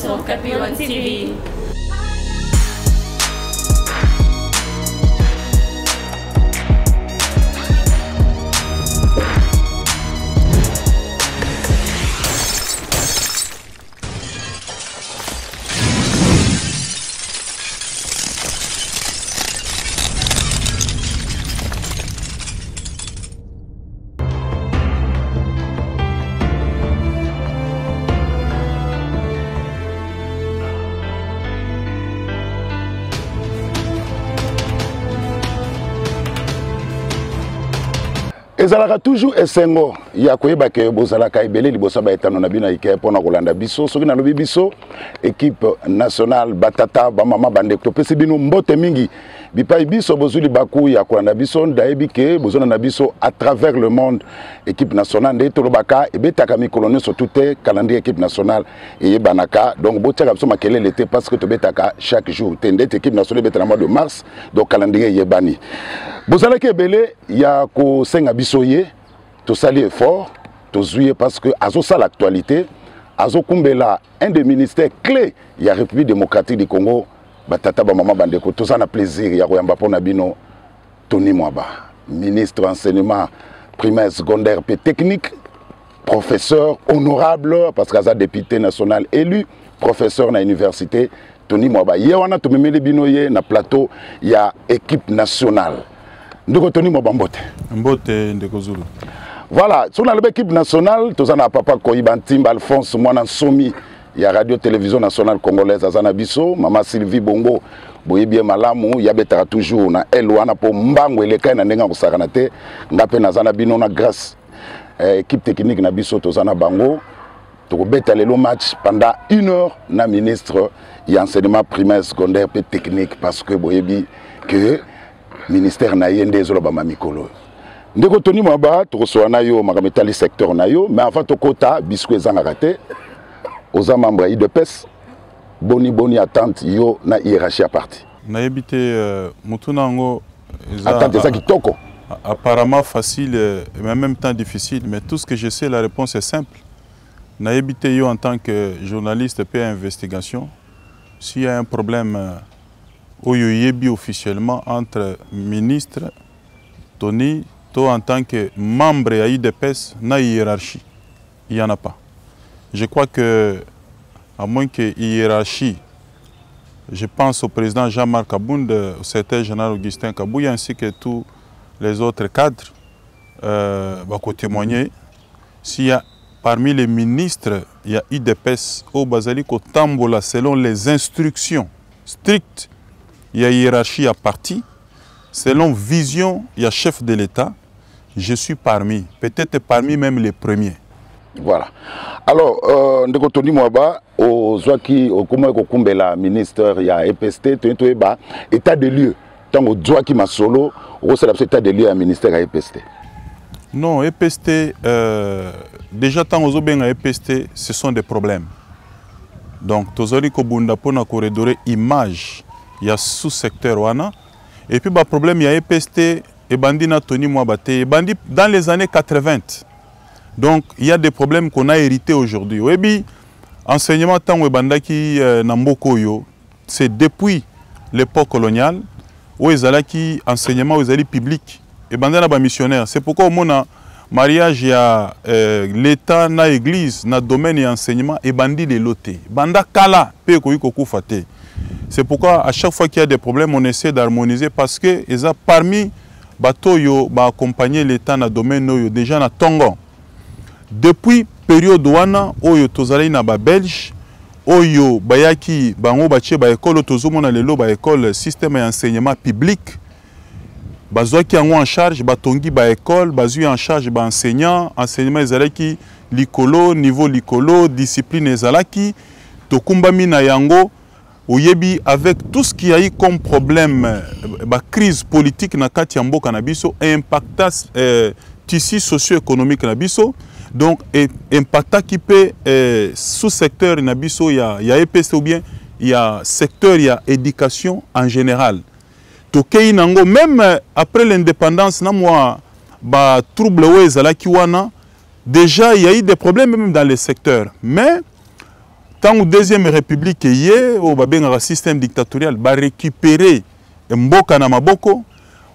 sur Okapi One TV. ezalaka toujours esengo ya koyeba ke bozalaka ebele liboso ba etano na bino ike pona kolanda biso soki na lobi biso équipe nationale batata ba mama bande to pesi bino mbote mingi bipai biso bozuli baku ya kolanda biso ndayebi ke bozona na biso à travers le monde équipe nationale nde tolobaka ebetaka mikolo nyonso toute calendrier équipe nationale eyebanaka donc botiaka biso makelele te parce que tobetaka chaque jour te ndete équipe nationale betana mois de mars donc calendrier eyebani bozalaki ebele ya kosenga biso ye tosali effort tozuye parce que azosa l'actualité azokumbela un des ministères clés ya République démocratique du Congo batata ba mama bandeko tozana plaisir ya koyamba pona bino Tony Mwaba ministre enseignement primaire secondaire et technique professeur honorable parce qu'aza député national élu professeur na université Tony Mwaba ye wana tomemeli bino ye na plateau ya équipe nationale ndeko Tony Mwaba mbote mbote ndeko Zulu. Voilà, sur l'équipe nationale, tous en papa Koyibantim, Alphonse Mwana Somi, il y a Radio Télévision Nationale Congolaise Azana Bisso, Maman Sylvie Bongo, Boyebie Malamu, Yabetara toujours na Elouana pour Mbango et les Kaina Nenga Saranate, Ngape Nazana Bino na grâce équipe technique na Bisso Tozana Bango, Tobeta le match pendant 1 heure na ministre et enseignement primaire secondaire et technique parce que Boyebi que ministère na yende Zolobama Mikolo. Ndeko Tony Mwaba tokosoana yo makametali secteur na yo mais avant tokota bisque ezanga te oza membre de PES boni attente yo na hiérarchie à parti na ebité mutuna ngo attente ça kitoko apparemment facile mais en même temps difficile mais tout ce que je sais la réponse est simple na ebité yo en tant que journaliste et investigation s'il y a un problème oyo yebi officiellement entre ministre Tony toi, en tant que membre de l'IDPS, il y a une hiérarchie. Il n'y en a pas. Je crois que, à moins que hiérarchie, je pense au président Jean-Marc Kabound, au secrétaire général Augustin Kabouya, ainsi que tous les autres cadres, vont témoigner. S'il y a parmi les ministres, il y a IDPS au Bazali Tambola, selon les instructions strictes, il y a hiérarchie à parti. Selon vision, il y a chef de l'État. Je suis parmi, peut-être parmi même les premiers. Voilà. Alors, ndeko Tony Mwaba, au Zouaki, au Kumbela, ministre, il y a EPST, état de lieu. Tant au Zouaki Masolo, au état de lieu à ministère à EPST. Non, EPST, déjà tant aux Obenga EPST, ce sont des problèmes. Donc, Tozori Kobunda Pona corridor image, il y a sous-secteur Wana. Et puis, le problème, il y a EPST. Et Bandina Tony Mwabate, et Bandi dans les années 80. Donc il y a des problèmes qu'on a hérités aujourd'hui. Et puis, enseignement tant où Bandaki Nambokoyo, c'est depuis l'époque coloniale où ils allaient enseignement aux alliés publics et Bandana ba missionnaire. C'est pourquoi au monde mariage il y a l'État na église na domaine et enseignement et Bandi les lotés. Banda kala pe ko ikoku fate. C'est pourquoi à chaque fois qu'il y a des problèmes on essaie d'harmoniser parce que ils ont parmi Batoyo va accompagner l'État dans le domaine déjà na Tongo. Depuis période wana oyo tozali na ba Belge oyo bayaki bango bache ba école tozomona lelo ba école système d'enseignement public bazwaki yango en charge batongi ba école bazui en charge ba enseignant enseignement ezalaki likolo niveau likolo discipline ezalaki tokumbami na yango Oyebi, avec tout ce qu'il y a eu comme problème, la crise politique na kati ya mboka na biso impacta tissu socio-économique na biso, donc impacta qui peut sous-secteur na biso il y a EPST ou bien il y a secteur il y a éducation en général. Tokei nango même après l'indépendance na moi ba trouble wezala ki wana déjà il y a eu des problèmes même dans les secteurs mais Tant que deuxième république est au un système dictatorial, va récupérer Mboka na Maboko.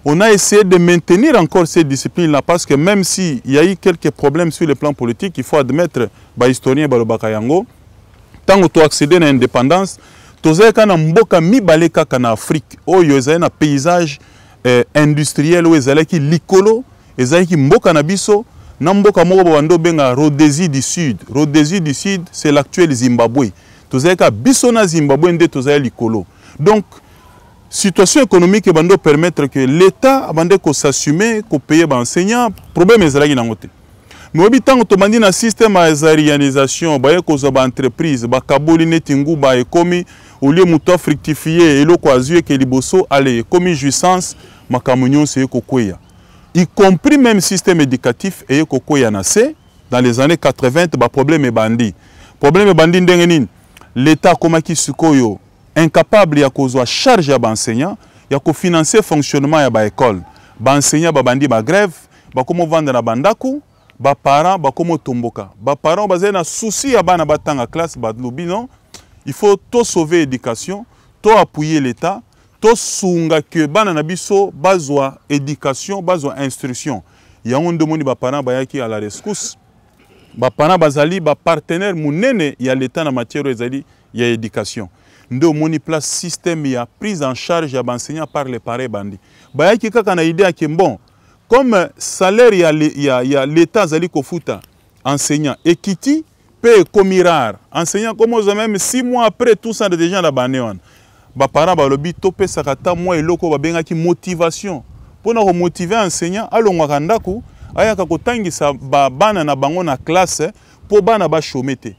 On a essayé de maintenir encore cette discipline-là parce que même s'il y a eu quelques problèmes sur le plan politique, il faut admettre, l'historien Balobaka Yango, tant que tu accèdes à l'indépendance, tu as un Mboka mibaleka en Afrique, où il y a un paysage industriel, où il y a un licolo, il y a un Mboka Nabiso, Namboka Moko benga Rhodésie du Sud. Rhodésie du Sud, c'est l'actuel Zimbabwe. Tu as un Bissona Zimbabwe, tu as un licolo. Donc, situation économique bando permettre que l'État bande ko s'assumer, ko payer ba enseignant, problème ezalaki na ngote. Mais obitango to bandi na système à zarianisation, ba ko zo ba entreprise, ba kaboli netingu ba ekomi au lieu muto fructifier eloko azue ke liboso aller ekomi jouissance makamunyo se ko kweya. Y compris même système éducatif et ko kweya na se dans les années 80 ba problème bandi. Problème bandi ndenge nini? L'État komaki sukoyo incapable ya kozwa charge ya enseignant ya ko financer fonctionnement ya ba école ba enseignant ba bandi ba grève ba komo vendre na bandaku ba parents ba komo tomboka ba parents bazé na souci ya bana batanga classe ba lobi non il faut tout sauver éducation tout appuyer l'état tout sunga que bana na biso bazwa éducation bazwa instruction ya on demoni ba parents ba yaki à la rescousse ba parents bazali ba partenaire munene ya l'état na matière ezali ya éducation. Nous avons place système de prise en charge des enseignants par les parents bandits. Il y a une idée qui est bon. Comme salaire, il y a l'État qui fait enseignant. Et qui paye comme rare. Enseignant comme même 6 mois après, tout ça déjà dans la banane. Les parents ont topé ça moi et loko ba qui motivation. Pour nous motiver enseignant, allons à Randaku, aya kakotangi sa bana na bango na classe pour bana ba chomete.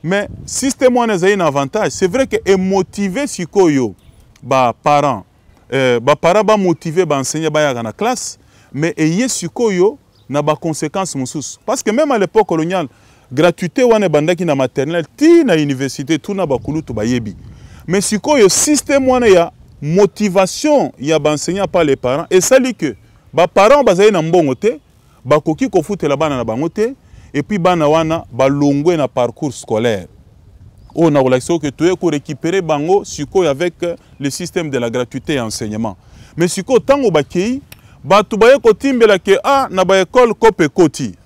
Mais le système a un avantage. C'est vrai que motiver si koyo ba parents ba motiver ba enseigner ba ya na classe, mais ayé si koyo na ba conséquences musus. Parce que même à l'époque coloniale, gratuité wane bandaki na maternelle ti na université tout na ba kulutu ba yebi. Mais si koyo système wane ya motivation ya ba enseigner par les parents et ça dit que ba parents bazaye na mbongo te, ba koki ko futela bana na bango te. Et puis, bana wana balongwe na parcours scolaire. On a relation que tu es pour récupérer bango suko avec le système de la gratuité et enseignement. Mais suko tango bakei, batu baye ko timbela ke na ba école kope koti.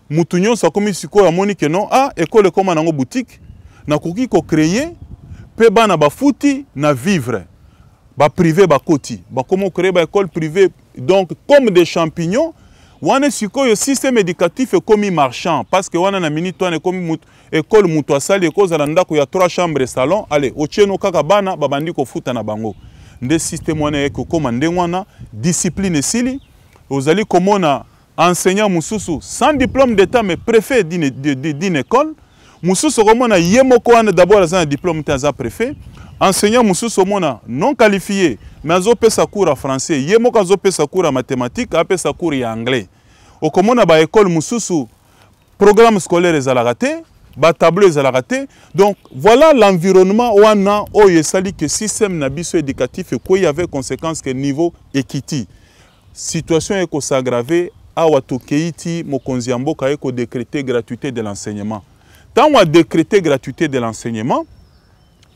Mutunyo sa komi suko ya moni ke non école koma nango boutique na koki ko créer pe bana ba futi na vivre. Ba privé ba koti. Ba komo créer ba école privée donc comme des champignons. Wane siko yo système éducatif est comme marchand parce que wana na minute wana comme école mutu asali ko za ndako ya 3 chambres salon allez ocheno kaka bana babandi ko futa na bango nde système wana eko koma ndengwana discipline sili ozali komona enseignant mususu sans diplôme d'état mais préfet d'une école mususu komona yemoko wana d'abord azana diplôme taza préfet enseignant mususu mona non qualifié mais azopesa cours en français yemoko azopesa cours en mathématiques apesa cours en anglais okomona ba école mususu programme scolaire ezalaka te ba tableau ezalaka te donc voilà l'environnement wana oyo esali que système na biso éducatif ko y avait conséquence que niveau équité situation eko s'aggraver awa tokeiti mokonzi ya mboka eko décréter gratuité de l'enseignement tant on a décrété gratuité de l'enseignement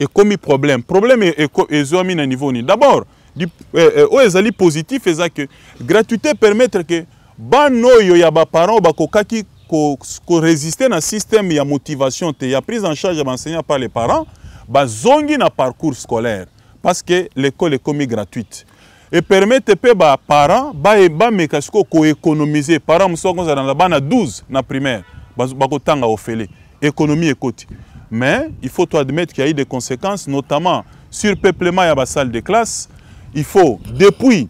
et comme problème est à niveau ni d'abord ezali positif est que gratuité permettre que banoyo ya ba parents ba kokaki ko résister na système ya motivation te ya prise en charge de l'enseignant par les parents ba zongi na parcours scolaire parce que l'école est comme gratuite et permettre pe ba parents ba mekasiko ko économiser parents msoko za na bana 12 na primaire ba kotanga ofele économie ekoti. Mais il faut admettre qu'il y a eu des conséquences, notamment sur le peuplement de la salle de classe. Il faut, depuis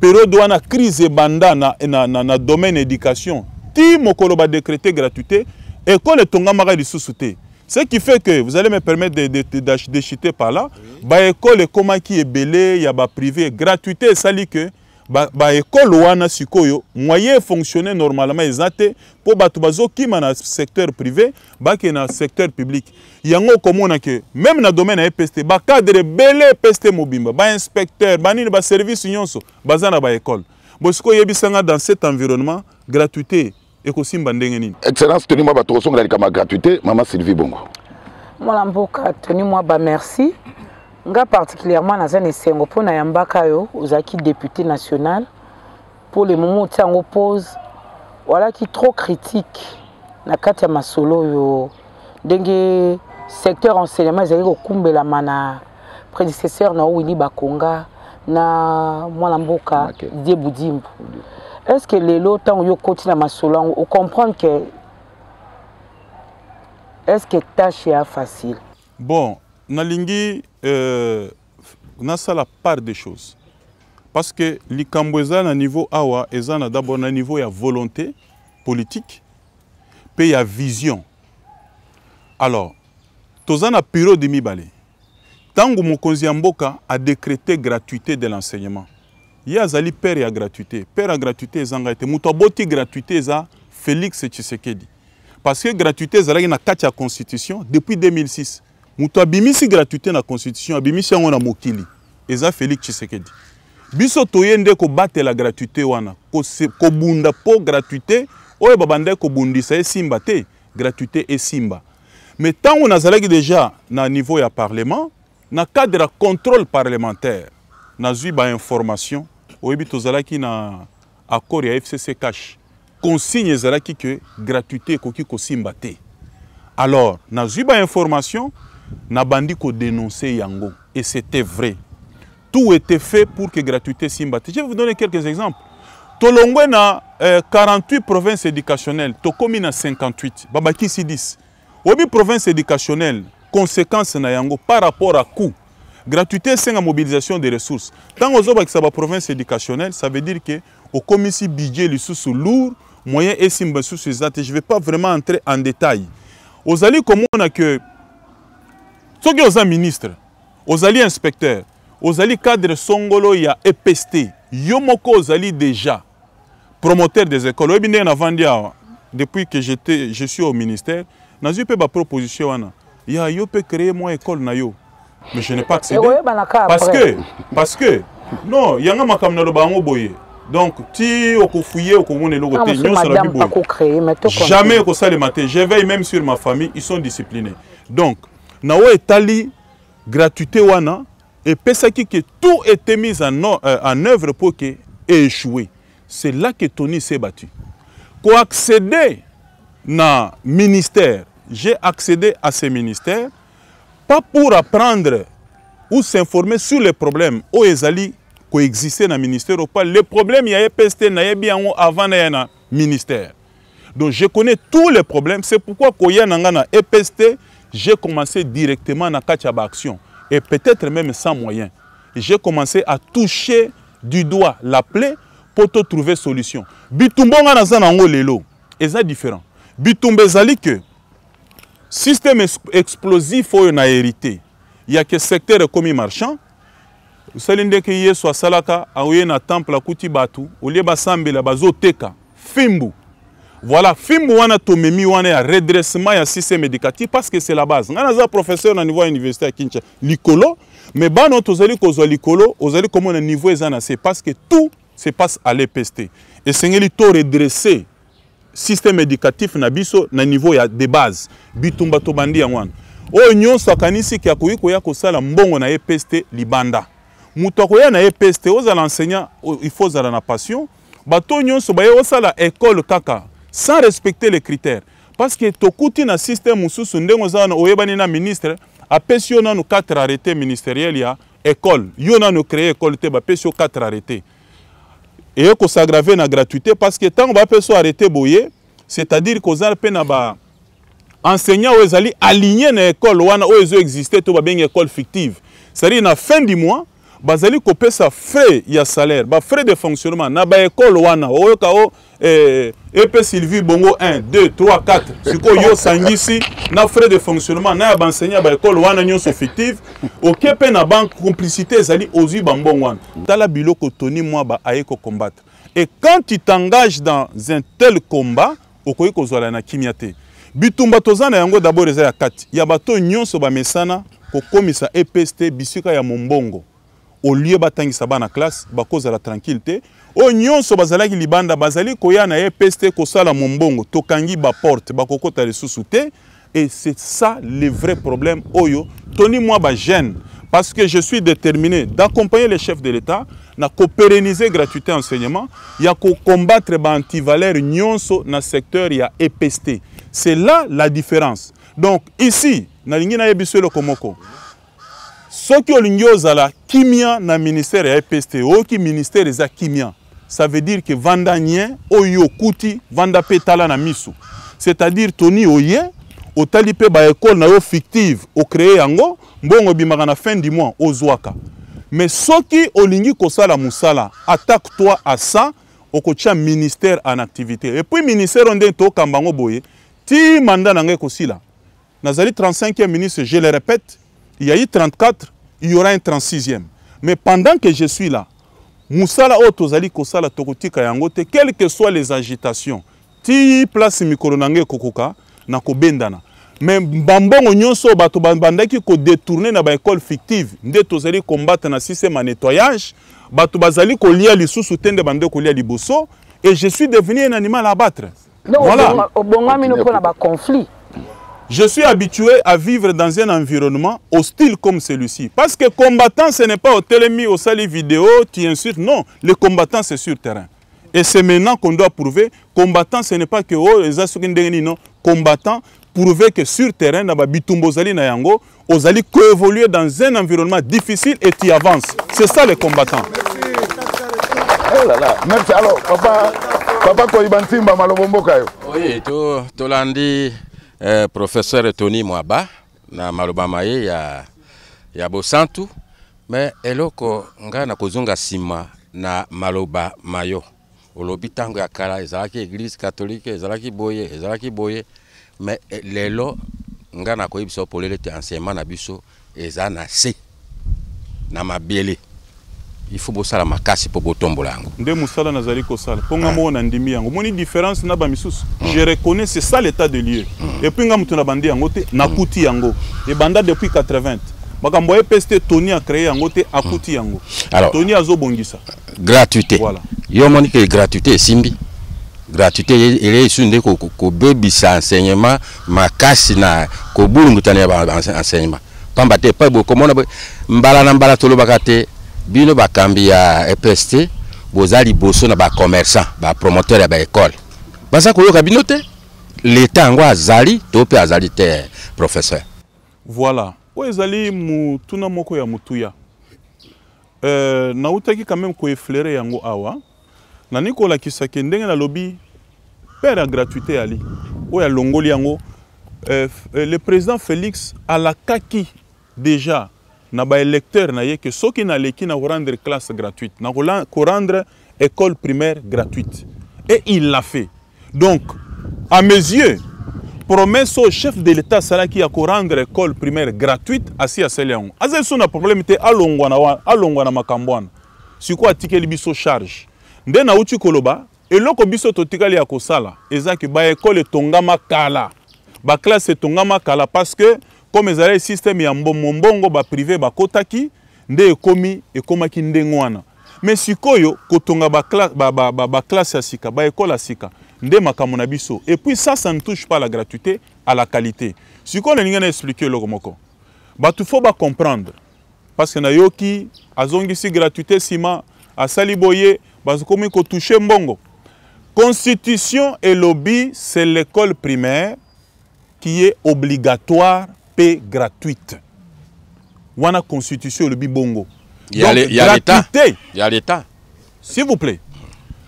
la période de la crise et banda dans le domaine de l'éducation, si mokolo ba décréter gratuité, l'école est tombée sous souté. Ce qui fait que vous allez me permettre de chuter par là. L'école est comme qui est belé, il y a ba privé gratuité, ça dit que ba école wana sikoyo moyen fonctionner normalement exacté pour batu bazo ki na secteur privé ba ke na secteur public yango komona que même na domaine ya EPST ba cadre belé EPST mobimba ba inspecteur ba nini ba service nyonso bazana ba école bosiko yebisanga dans cet environnement gratuité et kosimba ndenge nini. Excellence tenima ba tosonga likama gratuité Maman Sylvie Bongo. Moi mboka tenu moi ba merci. Nga particulièrement dans un esengo pour na yambaka yo ozaki député national pour le moment où on pose voilà qui trop critique na kati ya masolo yo ndenge secteur enseignement ezali kokumbela mana prédécesseur na Willy Bakonga na mwana mboka Didier Boudimbo. Est-ce que les lots tant yo koti na masolo on comprend que est-ce que tâche est facile? Bon, nalingi na ça la part des choses. Parce que likambo eza na niveau awa eza na d'abord na niveau ya volonté politique puis ya vision. Alors, toza na période de mibale. Tango mokonzi ya mboka a décrété gratuité de l'enseignement. Ya azali père ya gratuité. Père ya gratuité ezanga ete muto aboti gratuité eza Félix Tshisekedi. Parce que gratuité ezalaki na kati ya constitution depuis 2006. Muto abimisi gratuité na constitution abimisi yango na mokili. Eza Félix Tshisekedi. Biso toyende ko battre la gratuité wana. Ko bunda po gratuité oyo babande ko bundisa esimba te. Gratuité esimba. Mais tant on a déjà na niveau ya parlement, na cadre de contrôle parlementaire, na zui ba information, oyebi tozalaki na accord ya FCC cash. Consigne ezalaki que gratuité koki ko simba te. Alors, na zui ba information, na bandi ko dénoncer yango et c'était vrai. Tout était fait pour que gratuité simba te. Je vais vous donner quelques exemples. Tolongwe na 48 provinces éducationnelles, tokomi na 58, babaki si 10. Obi province éducationnelle, conséquence na yango par rapport à coût. Gratuité, c'est la mobilisation des ressources. Tant que vous avez province éducationnelle, ça veut dire que au commissaire budget les sous lourd, moyen et simba sous ces actes. Je ne vais pas vraiment entrer en détail. Aux alliés comme on a que ceux qui sont ministres, aux alliés inspecteurs, aux alliés cadres songolo il y a EPST, yomoko aux alliés déjà promoteurs des écoles. Depuis que je suis au ministère, je peux ma proposition je peux créer mon école na yo. Mais je n'ai pas accédé. Parce que non, il y a un makam na bango boye. Donc ti okofouyer okomone lokote nyonso na bibo. Jamais ko ça le matin, je veille même sur ma famille, ils sont disciplinés. Donc na o etali gratuité wana et pesaki que tout était mis en œuvre pour que échouer. C'est là que Tony s'est battu. Pour accéder na ministère, j'ai accédé à ces ministères, pas pour apprendre ou s'informer sur les problèmes où ils coexister dans le ministère ou pas. Les problèmes, il y a EPST, il y a bien avant le ministère. Donc je connais tous les problèmes. C'est pourquoi quand il y a un EPST, j'ai commencé directement dans la action. Et peut-être même sans moyens. J'ai commencé à toucher du doigt la plaie pour trouver solution. Bitumbonga na zanango lelo, c'est différent. Bitumbe zali que système explosif oyo na hérité. Il y a que secteur commis marchand. Salinde ke yeso salaka aoye na temple akuti batu, olie basambela bazoteka, fimbu. Voilà, fimbu wana tomemi wana ya redressement ya système éducatif parce que c'est la base. Ngana za professeur na niveau université à Kinshasa, likolo, mais bano tozali kozwa likolo, ozali comme na niveau ezana c'est parce que tout se passe à l'EPST. Et sengeli to redresser système éducatif na biso na niveau ya de base. Bitumba to bandi ya wana. O nyonso akanisi ki akoyi koya kosala mbongo na EPST libanda. Muto akoya na EPST ozala enseignant, il faut zala na passion. Bato nyonso baye osala école kaka sans respecter les critères. Parce que tokuti na système mususu ndengo zana oyebani na ministre apesi yo nanu 4 arrêtés ministériels ya école. Yo nanu créer école te bapesi yo 4 arrêtés. Et ko s'aggraver na gratuité parce que tant on va peso arrêter boye, c'est-à-dire qu'on a peine ba enseignants ou ezali aligné na école wana o ezo exister to ba bien école fictive. C'est-à-dire na fin du mois bazali ko pesa frais ya salaire, ba frais de fonctionnement na ba école wana o ka o EP Sylvie Bongo 1 2 3 4 siko yo sangisi na frais de fonctionnement na ba enseignant ba école wana nyonso fictive o kepe na banque complicité ezali ozu ba mbongo wana tala biloko Tony moi ba ayeko combattre. Et quand tu t'engages dans un tel combat okoyi kozwala na kimiate bitumba tozana yango d'abord eza ya kati ya bato nyonso ba mesana ko komisa EPST bisika ya mombongo au lieu batangisa bana classe bakoza la tranquillité o nyonso bazalaki libanda bazali koya na EPST ko sala mombongo tokangi ba porte bakokota lisusu te Et c'est ça le vrai problème. Oyo, Tony moi ba gêne parce que je suis déterminé d'accompagner les chefs de l'État, na pérenniser gratuité enseignement, il y a combattre l'antivaleur nyonso dans le secteur il y a EPST. C'est là la différence. Donc ici, na lingi na yebiso le komoko. Ce qui est la kimia na ministère ya EPST, ou qui ministère za kimia, ça veut dire que vanda nien oyo kuti vanda petala na misu. C'est-à-dire Tony oye au talipe ba école na yo fictive au créer yango mbongo bimaka na fin du mois au zwaka. Mais ce qui olingi kosala musala, attaque-toi à ça au kocha ministère en activité. Et puis ministère on to kambango boye ti mandat nangé kosila. Nazali 35e ministre, je le répète, il y a eu 34, il y aura un 36e. Mais pendant que je suis là, musala otozali kosala tokotika yangote, quelles que soient les agitations, ti place mikolo nangé kokoka na kobendana. Mais bambongo nyonso bato bandaki ko détourner na ba école fictive, nde tozali combattre na système de nettoyage, bato bazali ko lia lisusu tende bande ko lia liboso et je suis devenu un animal à abattre. Non, voilà. Obongami no pona ba conflit. Je suis habitué à vivre dans un environnement hostile comme celui-ci. Parce que combattant, ce n'est pas au télémi, au sali vidéo, tu insultes. Non, le combattant, c'est sur terrain. Et c'est maintenant qu'on doit prouver, combattant, ce n'est pas que les asukindengeni, non. Combattant, prouver que sur terrain, vous allez coévoluer dans un environnement difficile et tu avances. C'est ça les combattants. Oh là là, merci. Alors, papa Koibantimba Malobombo Kayo. Oui, tout l'andi. Professeur Tony Mwaba na maloba maye ya bosantu mais eloko nga na kozonga sima na maloba mayo olobi tango ya kala ezalaki église catholique ezalaki boye mais lelo nga na koyebisa polele te enseignement na biso eza na se na mabele il faut bosala makasi po botombola yango nde musala nazali kosala ponga mo na ndimi yango moni différence na ba misusu je reconnais c'est ça l'état de lieu et puis nga mutu na bandi yango te nakuti yango et banda depuis 80 makambo EPST Tony a créé yango te akuti yango alors Tony azobongisa gratuité voilà yo moni que gratuité simbi gratuité ele sunde ko bebisa enseignement makasi na ko bulungutana ba enseignement pamba te pa bo komona mbala na mbala tolobaka te bino bakambi ya EPST bozali boso na ba commerçant ba promoteur ya ba école basa ko yoka bino te l'état ngo azali to pe azali te professeur voilà o ezali mutuna moko ya mutuya na utaki quand même ko effleurer yango awa na nikola kisake ndenge na lobby père ya gratuité ali o ya longoli yango le président Félix a la kaki déjà na ba électeur na ye que ceux qui na leki na rendre classe gratuite na rendre école primaire gratuite et il l'a fait. Donc à mes yeux promesse au chef de l'état sala qui a rendre école primaire gratuite asi à Seliango azel sona problème te alongwa na makambwana siko atikeli biso charge nde na uti koloba eloko biso totikali ya kosala ezaki ba école tongama kala ba classe tongama kala parce que comme ezali système ya mbongo ba privé ba kotaki nde ekomaki ndengo wana mais sikoyo kotonga ba classe ya sika ba école ya sika nde makambo na biso et puis ça ne touche pas la gratuité à la qualité sikoyo ninga na expliquer loko moko batu faut ba comprendre parce que na yoki azongisi gratuité sima asali boye bazokomi ko toucher mbongo constitution et lobby c'est l'école primaire qui est obligatoire paix gratuite. Wana constitution le bibongo. Il y a l'état. Il y a l'état. S'il vous plaît.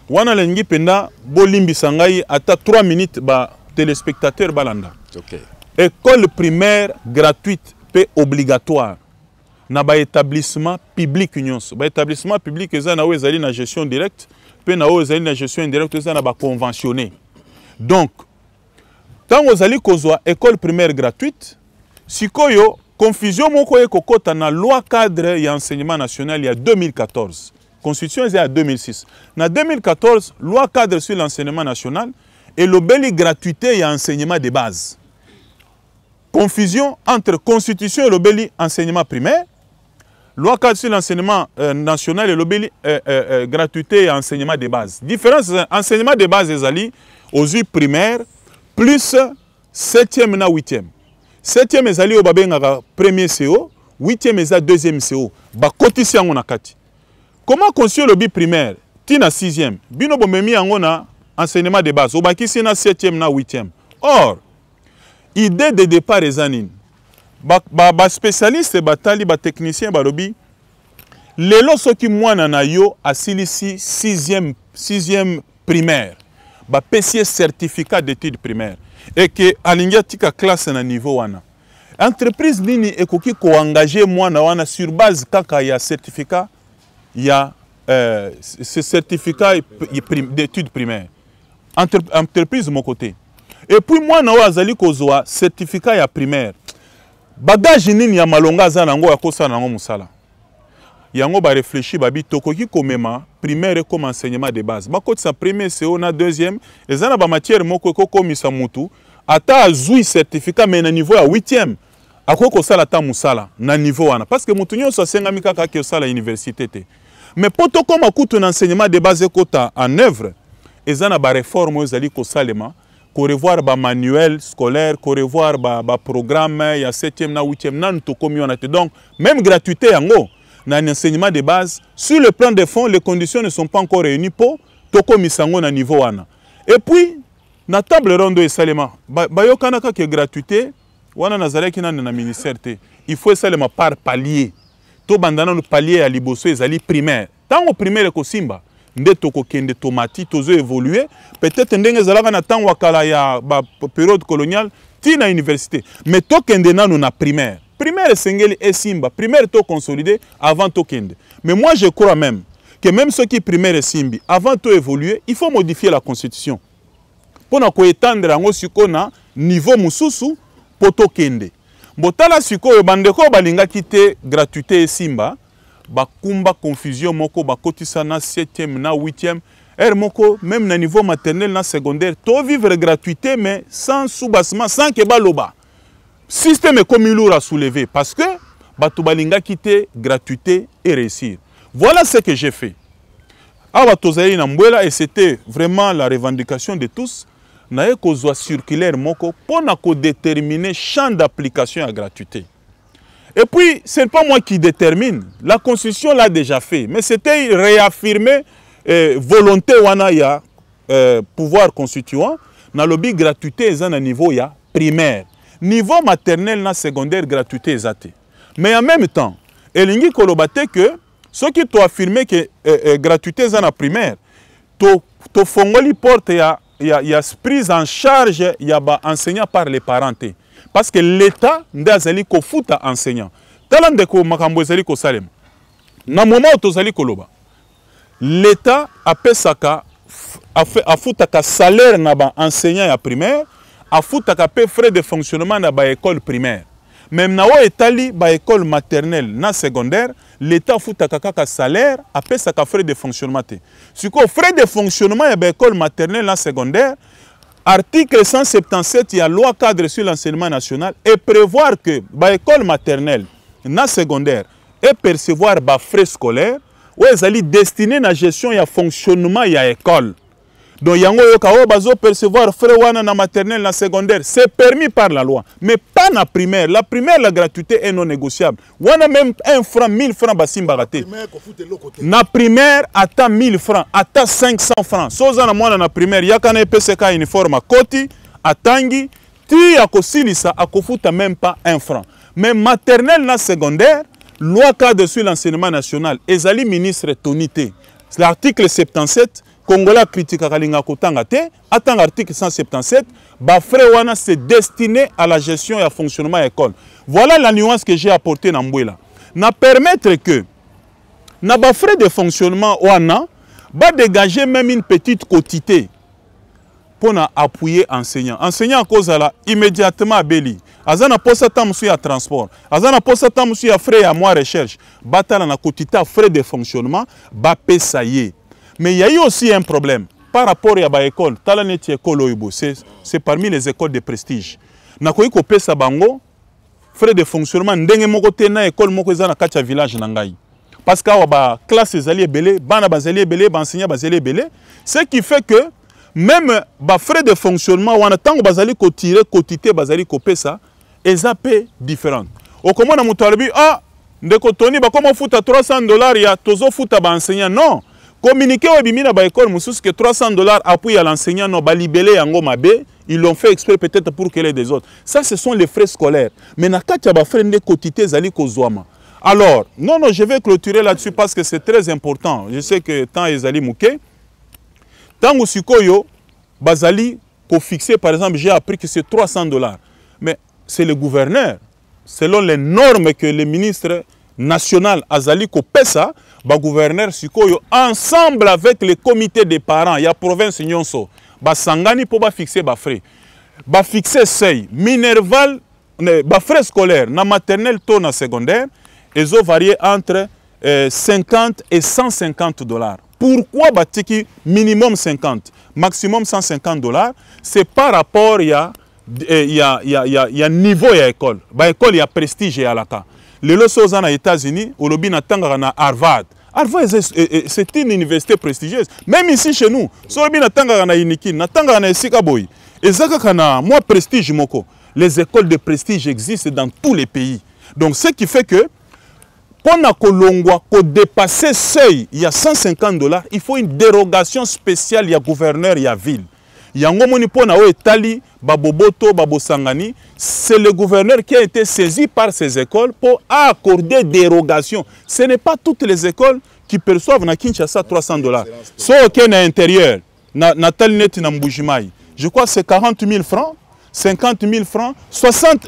Wana lengi penda bolimbi sangai ata 3 minutes ba téléspectateur balanda. OK. École primaire gratuite paix obligatoire. Na ba établissement public nyonso. Ba établissement public eza na ezali na gestion directe, pe na ezali na gestion indirecte eza na ba conventionné. Donc quand vous allez kozwa école primaire gratuite sikoyo confusion moko ekokota na loi cadre ya enseignement national il y a 2014 constitution est à 2006 na 2014 loi cadre sur l'enseignement national et l'obéli gratuité et enseignement de base confusion entre constitution et l'obéli enseignement primaire loi cadre sur l'enseignement national et l'obéli gratuité et enseignement de base différence enseignement de base ezali aux 8 primaires plus 7e na 8e 7e ezali o babengaka premier CO, 8e eza deuxième CO. Ba kotisi yango na kati. Comment construire le bi primaire? Tina 6e. Bino bomemi yango na enseignement de base. Obakisi na 7e na 8e. Or, idée de départ ezanine. Ba spécialiste batali ba technicien balobi lelo soki mwana na yo asilisi 6e primaire. Ba pesier certificat d'études primaires. Et que alingia tika classe na niveau wana. Entreprise nini ekoki ko engager mwana wana sur base kaka ya certificat ya ce certificat d'études primaires. Entreprise mon côté. Et puis mwana wa azali kozwa certificat ya primaire. Bagage nini ya malonga za nango ya kosa nango musala. Yango ba réfléchir babi tokoki komema primaire comme enseignement de base. Ba kotisa premier CO na deuxième ezana ba matière moko komisa mutu ata azui certificat mais na niveau ya 8e akoko sala ta musala na niveau wana parce que mutu nyonso asenga kaka ke sala université te. Mais poto koma kutu na enseignement de base kota en œuvre ezana ba réforme ezali ko salema ko revoir ba manuel scolaire ko revoir ba programme ya 7e na 8e nan to komi wana te. Donc même gratuité yango dans l'enseignement de base, sur le plan des fonds, les conditions ne sont pas encore réunies pour toko misango na niveau wana. Et puis, na table ronde et salema, bayokanaka qui est gratuité, wana nazare ki na ministère te. Il faut salema par palier. To bandana no palier à liboso ezali primaire. Tango primaire ko simba, nde toko kende tomati tozo évoluer, peut-être ndenge zalaka na tango wakala ya ba période coloniale, ti na université. Mais to kende nanu na primaire. Primaire Sengeli et Simba, primaire to consolidé avant to kende. Mais moi je crois même que même ceux qui primaire et Simbi, avant to évoluer, il faut modifier la constitution. Pour na ko étendre ngo siko na niveau mususu poto kende. Botala siko yo bandeko balinga kite gratuité et Simba, bakumba confusion moko bakotisa na 7e na 8e. Moko même na niveau maternel na secondaire, to vivre gratuité mais sans soubassement, sans que baloba. Système est comme lourd à soulever parce que Batoubalinga quitté gratuité et réussir. Voilà ce que j'ai fait. Et c'était vraiment la revendication de tous. Nae kozwa circulaire moko pour déterminer champ d'application à gratuité. Et puis, ce n'est pas moi qui détermine. La Constitution l'a déjà fait. Mais c'était réaffirmer volonté wana ya pouvoir constituant. Na lobby gratuité est à niveau ya primaire. Niveau maternel na secondaire gratuité exacte. Mais en même temps, elingi kolobate que ceux qui t'ont affirmé que gratuité est en primaire, to fongoli porte ya prise en charge ya ba enseignant par les parents. Parce que l'État ndazali ko futa enseignant. Talande ko makambo ezali ko salem. Na moment où tozali koloba. L'État a pesaka a futaka salaire na ba enseignant ya primaire. A futaka pe frais de fonctionnement na ba école primaire. Même na wa etali ba école maternelle na secondaire, l'État futaka kaka salaire a pesaka frais de fonctionnement te. Siko frais de fonctionnement ya ba école maternelle na secondaire, article 177 il y a loi cadre sur l'enseignement national et prévoir que ba école maternelle na secondaire et percevoir ba frais scolaires ou ezali destiné na gestion ya fonctionnement ya école. Donc, yango yoka bazo percevoir frais wana na maternelle na secondaire, c'est permis par la loi, mais pas na primaire. La primaire, la gratuité est non négociable. Wana même 1 franc, 1000 francs basimba raté. Na primaire, ata 1000 francs, ata 500 francs. Soza na mwana na primaire, yakana PCK uniforme à koti, atangi, ti akosilisa akofuta même pas 1 franc. Mais maternelle na secondaire, loi cadre sur l'enseignement national, ezali ministre tonité. L'article 77 Congolais critique à Kalinga Kotanga te, attend l'article 177, ba frais wana c'est destiné à la gestion et au fonctionnement de l'école. Voilà la nuance que j'ai apportée dans Mbouela. Na permettre que na ba frais de fonctionnement wana ba dégager même une petite quotité pour appuyer enseignant. Enseignant à cause de la immédiatement à Beli. Azana posa tamusu ya transport. Azana posa tamusu ya frais à moi recherche. Batala na quotité frais de fonctionnement ba pesaye. Mais il y a eu aussi un problème par rapport à l'école. C'est parmi les écoles de prestige. Nakoyi ko pesa bango frais de fonctionnement ndenge moko te na école moko eza na kacha village na ngai. Parce que ba classe ezali belé, bana bazali belé, ba enseignant bazali belé, ce qui fait que même ba frais de fonctionnement wana tango bazali ko tirer quotité bazali ko pesa ezape différente. Okomona mutu alobi ah ndeko Tony ba comment futa $300 ya tozo futa ba enseignant non. Communiquer au bimina ba école mususu que $300 appui à l'enseignant non ba libellé yango mabe, ils l'ont fait exprès peut-être pour qu'elle ait des autres. Ça ce sont les frais scolaires. Mais na kati ba frais ndé quotité zali kozwama. Alors, non, je vais clôturer là-dessus parce que c'est très important. Je sais que tant ezali mouké, tant sikoyo bazali pour fixer, par exemple, j'ai appris que c'est $300. Mais c'est le gouverneur, selon les normes que le ministre national Azali Kopesa, le gouverneur sikoyo, ensemble avec le comité des parents, il y a province nyonso, sangani pour fixer les frais. Fixer seuil, minerval, frais scolaires, na maternelle, taux na secondaire, ils ont varié entre 50 et $150. Pourquoi batiki minimum 50, maximum $150? C'est par rapport à niveau de l'école. L'école, il y a prestige à la cas. Les lois aux États-Unis, au lobby na Harvard. Harvard, c'est une université prestigieuse. Même ici chez nous, sur le lobby na Iniki, na Sikaboy. Et ça, moi, prestige moko. Les écoles de prestige existent dans tous les pays. Donc, ce qui fait que pour dépasser seuil, il y a $150, il faut une dérogation spéciale, il y a gouverneur, il y a ville. Il y a un Etali, Baboboto, Babosangani. C'est le gouverneur qui a été saisi par ces écoles pour accorder dérogation. Ce n'est pas toutes les écoles qui perçoivent na Kinshasa $300. Sauf qu'il y a un intérieur, na Talinet na Mbujimai. Je crois que c'est 40 000 francs, 50 000 francs, 60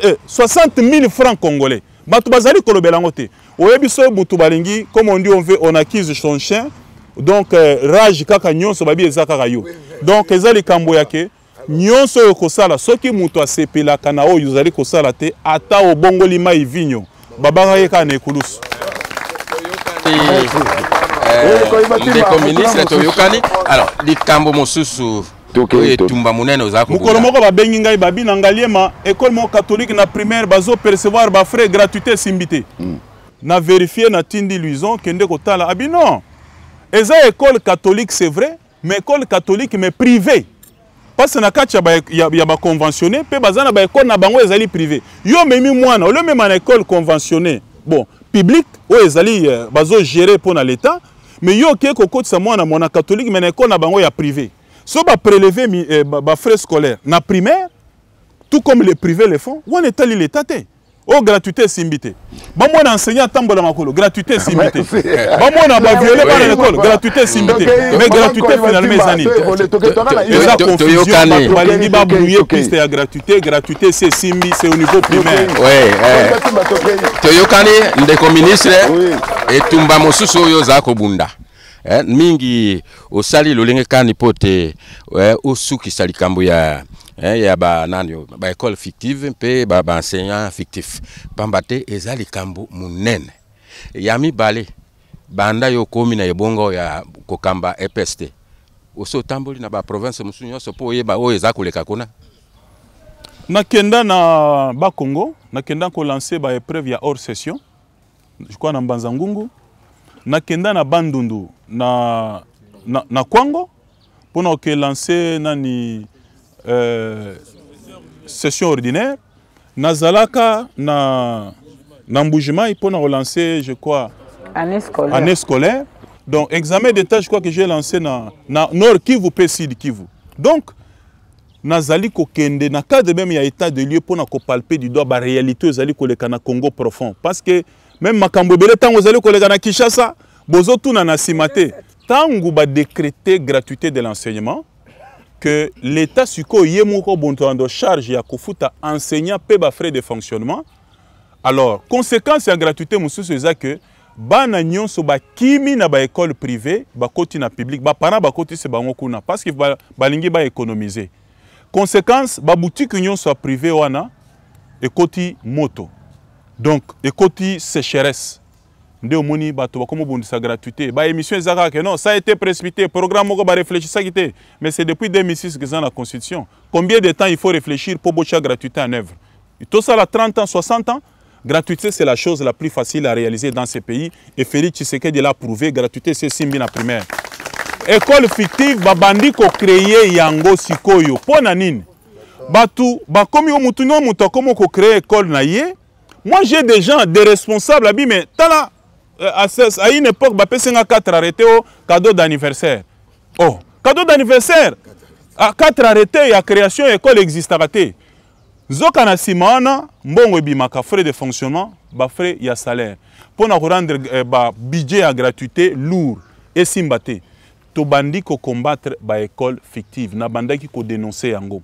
000 francs congolais. Batubazali kolobelangote. Oyebiso butubalingi, comme on dit, on acquise son chien. Donc rage kaka nyonso babi ezaka kayo. Donc ezali kambo yake nyonso yokosala soki mutu asepela kana o yuzali kosala te ata obongoli mai vinyo. Babaka yeka na ekulusu. Ndeko ministre toyokani. Alors, likambo mosusu tumba munene ozako. Mukolo moko babengi ngai babi na ngaliema école mo catholique na primaire bazo percevoir ba frais gratuité simbité. Na vérifier na tindi luison kende kotala abi non. Eza école catholique c'est vrai, mais école catholique mais privée. Parce que na kati ya ba conventionné pe bazana ba école na bango ezali privé. Yo memi mwana, o le même en école conventionnée. Bon, public o ezali bazo gérer pour na l'état, mais yo ke kokoti sa mwana mona catholique mais na école na bango ya privé. So ba prélever ba frais scolaires na primaire, tout comme les privés le font, on est allé l'état té. Oh, gratuité simbité. Bon, mon enseignant tambola makolo, gratuité simbité. Bon, mon a violé par l'école, gratuité simbité. Mais gratuité finalement les années. Et la confusion, balingi ba brouiller piste à gratuité, gratuité c'est simbi, c'est au niveau primaire. Oui. Toyokani ndeko ministre et tumba mosusu yo zako bunda. Mingi osali lolenge kani pote osuki sali kambo ya ba nanyo ba école fictive pe ba enseignant fictif pambate ezali kambo munene yami bale banda yo komi na ebongo ya kokamba EPST oso tamboli na ba province musunyo so po yeba o ezakoleka kuna nakenda na ba Congo nakenda ko lancer ba épreuve ya hors session je crois na Mbanzangungu nakenda na Bandundu na Kwango pour que lancer nani session ordinaire nazalaka na Mbujimai pour relancer je crois année scolaire donc examen d'état je crois que j'ai lancé na Nord Kivu pe Sud Kivu donc nazali kokende na cadre même ya état de lieu pour na palper du doigt ba réalité zali koleka na Congo profond parce que même makambo belé tango zali koleka na Kinshasa bozo tuna na simate tango ba décréter gratuité de l'enseignement que l'État suko yemoko bontoando charge ya kofuta enseignant pe ba frais de fonctionnement. Alors, conséquence ya gratuité mususu eza que bana nyonso ba kimi na ba école privée, ba koti na public, ba parents ba koti se bango kuna parce que balingi ba économiser. Conséquence ba boutique nyonso privé wana ekoti moto. Donc, ekoti sécheresse. Nde omoni bato bakomo bondisa gratuité ba émission ezaka que non ça a été précipité programme moko ba réfléchir ça quitté mais c'est depuis 2006 que ça la constitution combien de temps il faut réfléchir pour bocha gratuité en œuvre tout ça là 30 ans 60 ans gratuité c'est la chose la plus facile à réaliser dans ces pays et Félix Tshisekedi l'a prouvé gratuité c'est simbi na primaire école fictive ba bandi ko créer yango sikoyo pona nini Batou, comme yo mutu no mutu comme ko créer école na yé. Moi j'ai des gens, des responsables abi mais tala à une époque ba pesenga 4 arrêtés au cadeau d'anniversaire. Oh, cadeau d'anniversaire. À 4 arrêtés ya création école existaraté. Zoka na simana mbongo bimaka frais de fonctionnement, ba frais ya salaire. Pour na rendre ba budget à gratuité lourd et simbaté. To bandi ko combattre ba école fictive na bandaki ko dénoncer yango.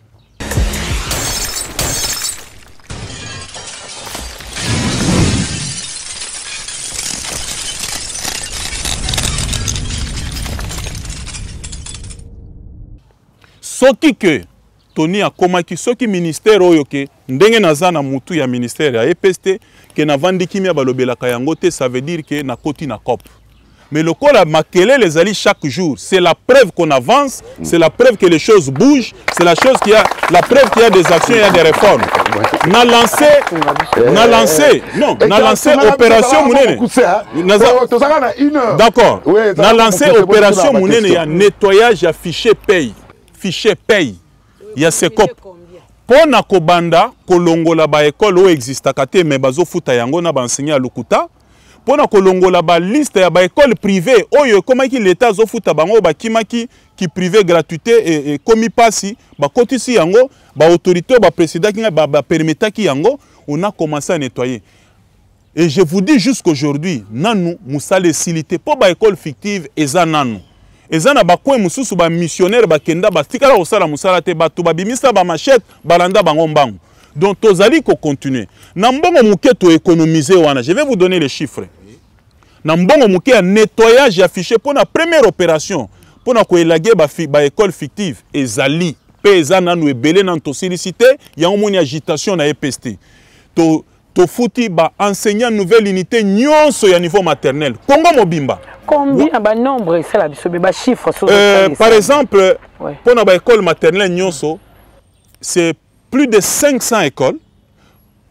Soki que Tony a komaki soki ministère oyoke ndenge nazana mutu ya ministère ya EPST que na vandi kimia balobela kayango te, ça veut dire que na koti na cop. Mais le col a maquillé les alliés chaque jour. C'est la preuve qu'on avance, c'est la preuve que les choses bougent, c'est la preuve qu'il y a des actions, il y a des réformes. On a lancé opération Mounene. D'accord. On a lancé opération Mounene, il y a nettoyage, il y a fichier paye. Fichier paye. Il y a ces copes. Pour na kobanda, kolongola ba école où existe kate mais bazo futa yango na ba enseigner à Lukuta. Pour na kolongola ba liste ya ba école privée oyo comment ki l'état zo futa bango ba kimaki qui privé gratuité et komi pasi ba kotisi yango ba autorité ba président ki ba permettre ki yango on a commencé à nettoyer. Et je vous dis jusqu'aujourd'hui nanu musale silité pour ba école fictive eza nanu. Ezana bakwe mususu ba missionnaire ba kenda ba tikala osala musala te ba tuba bimisa ba machette balanda bango mbangu. Donc tozali ko continuer. Na mbongo muke to économiser wana. Je vais vous donner les chiffres. Na mbongo muke ya nettoyage affiché pour la première opération pour na ko élaguer ba école fictive ezali pe ezana nou ebele nan to sollicité ya omoni agitation na EPST. To fouti ba enseignant nouvelle unité nyonso ya niveau maternel. Congo mobimba. Combien de nombre c'est la chiffre par exemple, pour la école maternelle nyonso, c'est plus de 500 écoles,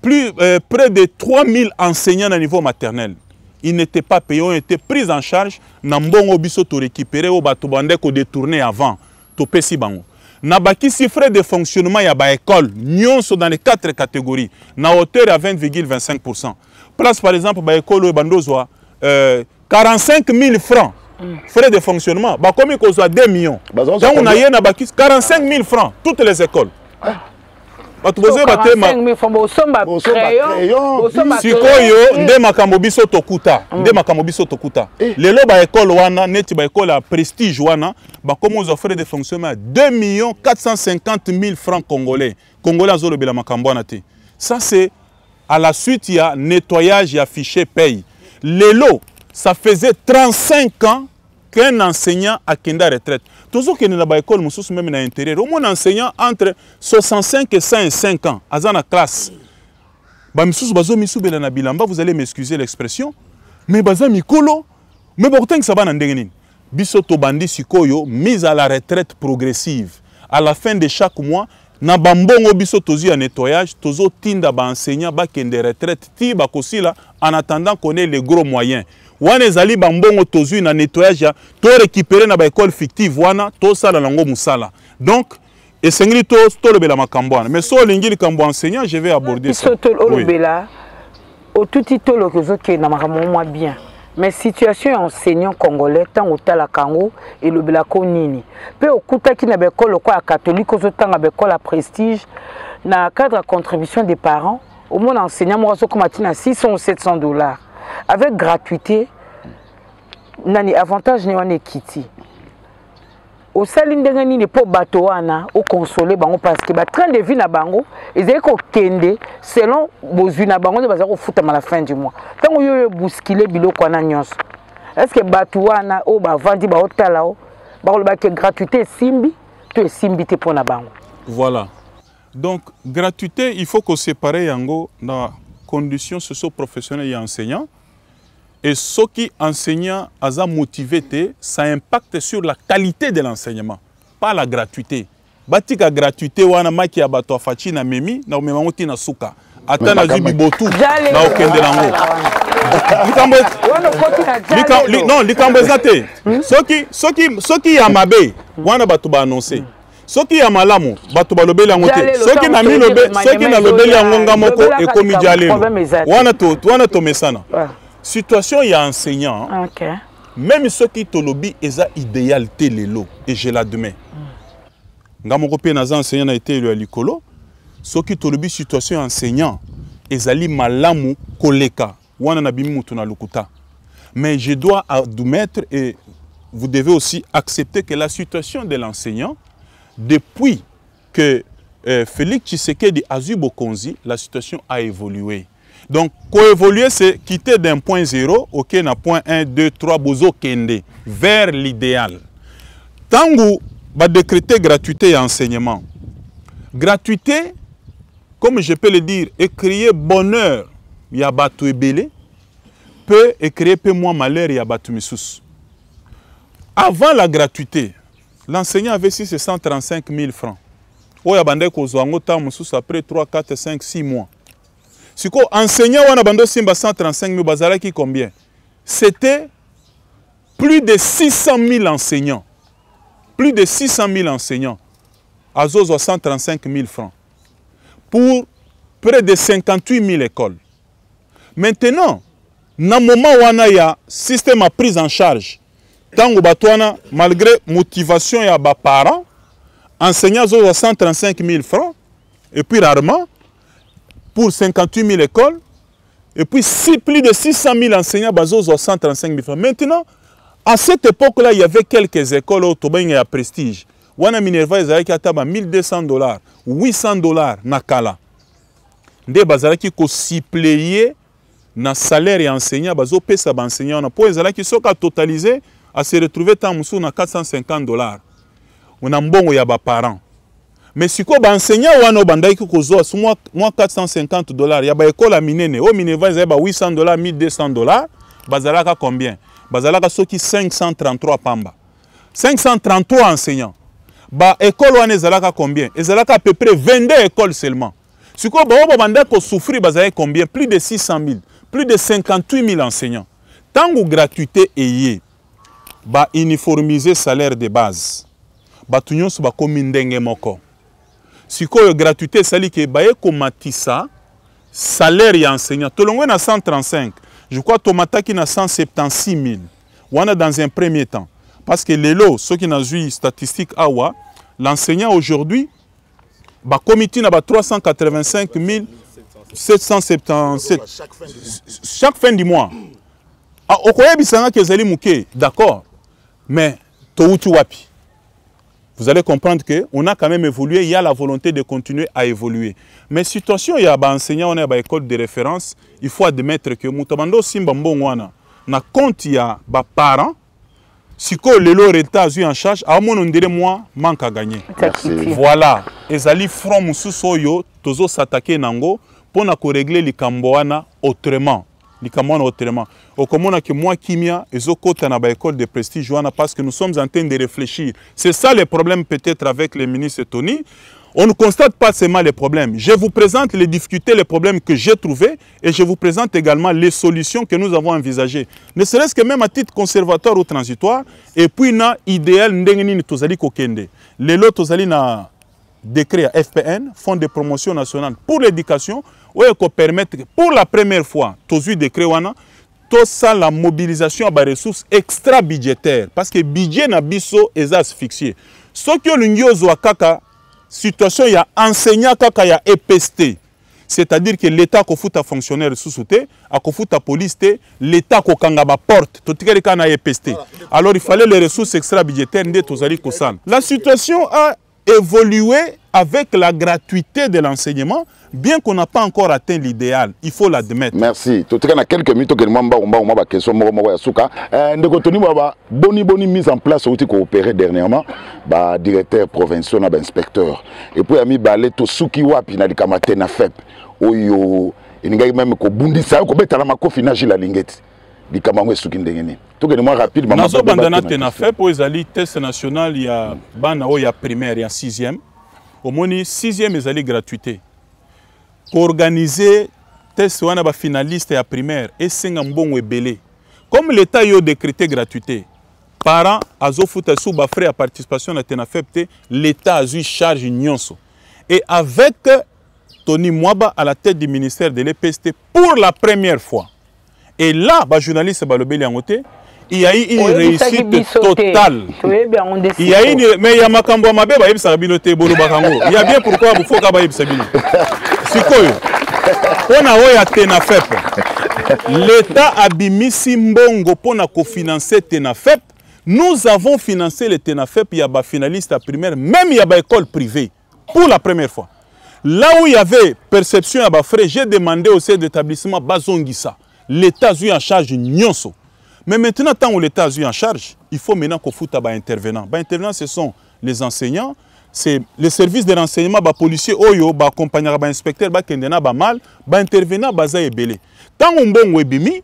près de 3000 enseignants à niveau maternel. Ils n'étaient pas payés, ont été pris en charge. Nambongo biso to récupérer au batubande ko détourner avant. To pesi bango. Nabaki si frais de fonctionnement ya ba école nyonso dans les 4 catégories. Na hauteur à 20,25%. Place par exemple ba école bandozwa 45 000 francs. Frais de fonctionnement. Bah, comme il soit 2 millions. Donc, on a 45 000 francs. Toutes les écoles. 45 000 francs. Si koyo, nde makambobiso tokuta. Nde makambobiso tokuta. Les loba école wana, neti ba école à prestige wana, bah, comme on offre de fonctionnement 2 450 000 francs congolais. Congolais à zolo bela makambwana te. Ça, c'est à la suite, il y a nettoyage, il y a fichier paye. Les lots, ça faisait 35 ans qu'un enseignant a kenda retraite. Toujours qu'il y a une école, même dans l'intérieur, au moins un enseignant entre 65 et 105 ans, à la classe. Vous allez m'excuser l'expression, mais mikolo, mais pourtant ça va dans le Bisoto bandi sikoyo, mise à la retraite progressive. À la fin de chaque mois, na bambongo biso tozi à nettoyage, tozo tinda ba enseignant ba kende retraite ti ba kosila en attendant qu'on ait les gros moyens. Wana ezali bambongo tozi na nettoyage to récupérer na ba école fictive wana to sala lango musala. Donc esengli to lobela makambo wana. Mais so lingili kambo enseignant, je vais aborder ça. Biso to lobela au tout to lo kozo ke na makambo moi bien. Mais situation enseignant congolais tant au tala kango et le belako nini pe okuta ki na bekolo kwa catholique au tanga bekola prestige na cadre de contribution des parents au moins enseignant moi so comme tina 600 ou 700 $. Avec gratuité nani avantage ni wane kiti au sali ndenge nini po bato wana au consoler bango parce que ba train de vie na bango ezali ko kende selon bozwi na bango baza ko futa à la fin du mois tango yo bousculer biloko na nyonso. Est-ce que bato wana o ba vandi ba otala o ba ko ba que gratuité simbi to simbi te pona bango. Voilà. Donc gratuité, il faut qu'on sépare yango dans conditions socio-professionnelles et enseignants. Et ce qui enseignant a motivé, ça impacte sur la qualité de l'enseignement, pas la gratuité. Batika gratuité wana maki ya bato afachi na memi na umemangoti na suka. Ata na zibi botu na okende lango. Non, likambo ezate. Soki ya mabe wana bato ba annoncer. Ce qui est malamu, bato balobeli yango te. Ce qui na mi lobe, ce qui na lobeli yango ngamoko et komi dialé. Wana to mesana. Situation ya enseignant. Même ceux qui te lobby eza idéal te lelo et je l'admets. Ngamoko pe naza enseignant na été le likolo. Ceux qui te lobby situation enseignant ezali malamu koleka. Wana na bimi mutu na lukuta. Mais je dois admettre et vous devez aussi accepter que la situation de l'enseignant, depuis que Félix Tshisekedi a eu Bokonzi, la situation a évolué. Donc, coévoluer, c'est quitter d'un point 0, ok, na point 1, 2, 3, bozo kende, vers l'idéal. Tant que va décréter gratuité et enseignement. Gratuité, comme je peux le dire, et créer bonheur, il y a batu ebele, peut créer peu moins malheur, il y a batu misous. Avant la gratuité, l'enseignant avait 635 000 francs. Il y a bandé ko zoango ta misous après 3, 4, 5, 6 mois. Si quoi enseignant on a bandé 135 000 bazala qui combien? C'était plus de 600 000 enseignants. Plus de 600 000 enseignants. À 135 000 francs. Pour près de 58 000 écoles. Maintenant, dans le moment où il y a un système à prise en charge, malgré motivation et les parents, enseignants ont 135 000 francs, et puis rarement, pour 58 000 écoles, et puis plus de 600 000 enseignants ont 135 000 francs. Maintenant, à cette époque-là, il y avait quelques écoles où il y a prestige. Wana Minerva, il y a $1,200, $800 nakala. Des bazara qui suppléé na salaire et enseignant, bazo pesa ba enseignant na po ezala qui soka totalisé à se retrouver tant musu na $450. On a mbongo ya ba parents. Mais si ko ba enseignant wana bandai ki kozo moi $450 ya ba école minene o Minerva za ba $800, $1,200, bazala ka combien? Bazala ka soki 533 pamba. 533 enseignants. Ba école wana ezalaka combien? Ezalaka à peu près 22 écoles seulement. Si quoi ba banda ko souffrir bazala combien? Plus de 600 000, plus de 58 000 enseignants. Tant que gratuité est ba uniformiser salaire de base. Ba tunyo so ba komi ndenge moko. Si quoi gratuité sali ke ba ko matisa salaire ya enseignant. Tolongwe na 135. Je crois tomata ki na 176 000. Wana dans un premier temps. Parce que les lots, ceux qui n'ont eu statistiques awa, l'enseignant aujourd'hui, bah comité n'a pas 385 777 chaque fin du mois. Ah, okoye bisanga kezali muke, d'accord, mais toutu wapi. Vous allez comprendre que on a quand même évolué, il y a la volonté de continuer à évoluer. Mais situation il y a ba enseignant on est ba école de référence, il faut admettre que mutabando simba mbongwana na compte ya ba parents. Si le lot est en charge, à mon on dirait moi, manque à gagner. Voilà. Ezali from Mususoyo, tozo s'attaquer nango, pour régler les Kamboana autrement. Les Kamboana autrement. Au commun que moi, Kimia, et Zokota na ba école de prestige, parce que nous sommes en train de réfléchir. C'est ça le problème peut-être avec le ministre Tony. On ne constate pas seulement les problèmes. Je vous présente les difficultés, les problèmes que j'ai trouvés et je vous présente également les solutions que nous avons envisagées. Ne serait-ce que même à titre conservatoire ou transitoire. Et puis, na idéal, ndengeni tozali kokende. Les lots tozali na décret à FPN, Fonds de promotion nationale pour l'éducation, où il permettre pour la première fois, tozu décret wana, tout ça la mobilisation à ressources extra-budgétaires. Parce que budget na biso est asphyxié. Ce que l'Union kaka situation, il y a enseignant kaka ya EPST. C'est-à-dire que l'État ko futa fonctionnaire sous-souté, a ko futa police, l'État ko kanga ba porte, tout le cas na EPST. Alors il fallait les ressources extra-budgétaires de tozali kosan. La situation a évolué avec la gratuité de l'enseignement, bien qu'on n'a pas encore atteint l'idéal. Il faut l'admettre. Merci. Tout cas, quelques minutes que nous avons question boni mise en place outil coopéré dernièrement, bah directeur provincial, bah inspecteur. Et puis ami balé to suki wapi na likamate na FEP. Oyo ininga même ko bundisa ko betala makofi na jila lingeti. Likamangwe suki ndengeni. To que moi rapide maman. Nazo bandana na FEP po ezali test national ya bana o ya primaire ya 6e. Au moins 6e ezali gratuité. Pour organiser test wana ba finaliste ya primaire et senga mbongo ebele. Comme l'État yo décrété gratuité. parent azofuta sous ba frais à participation na tenafep l'État a eu charge nyonso. Et avec Tony Mwaba à la tête du ministère de l'EPST pour la première fois. Et là, les journalistes balobeli angote, il y a eu une réussite totale. Il y a une, mais il y a makambo mabe ba yebisa binote bolo bakango. Il y a bien pourquoi vous faut ka ba yebisa bino. Sikoyo. On a oya tenafep. L'État a bimisi mbongo pona kofinancer tenafep. Nous avons financé les tenafep, il y a des finalistes à primaire, même il y a des écoles privées pour la première fois. Là où il y avait perception à frais, j'ai demandé au sein d'établissement Bazongissa. L'État a eu en charge Nyonso. Mais maintenant, tant que l'État a eu en charge, il faut maintenant qu'on foute à des intervenants. Les intervenants, ce sont les enseignants, c'est les services de renseignement, les policiers, les accompagnants, les inspecteurs, les kendena, les mal, les intervenants, les ebele. Tant qu'on bon webimi,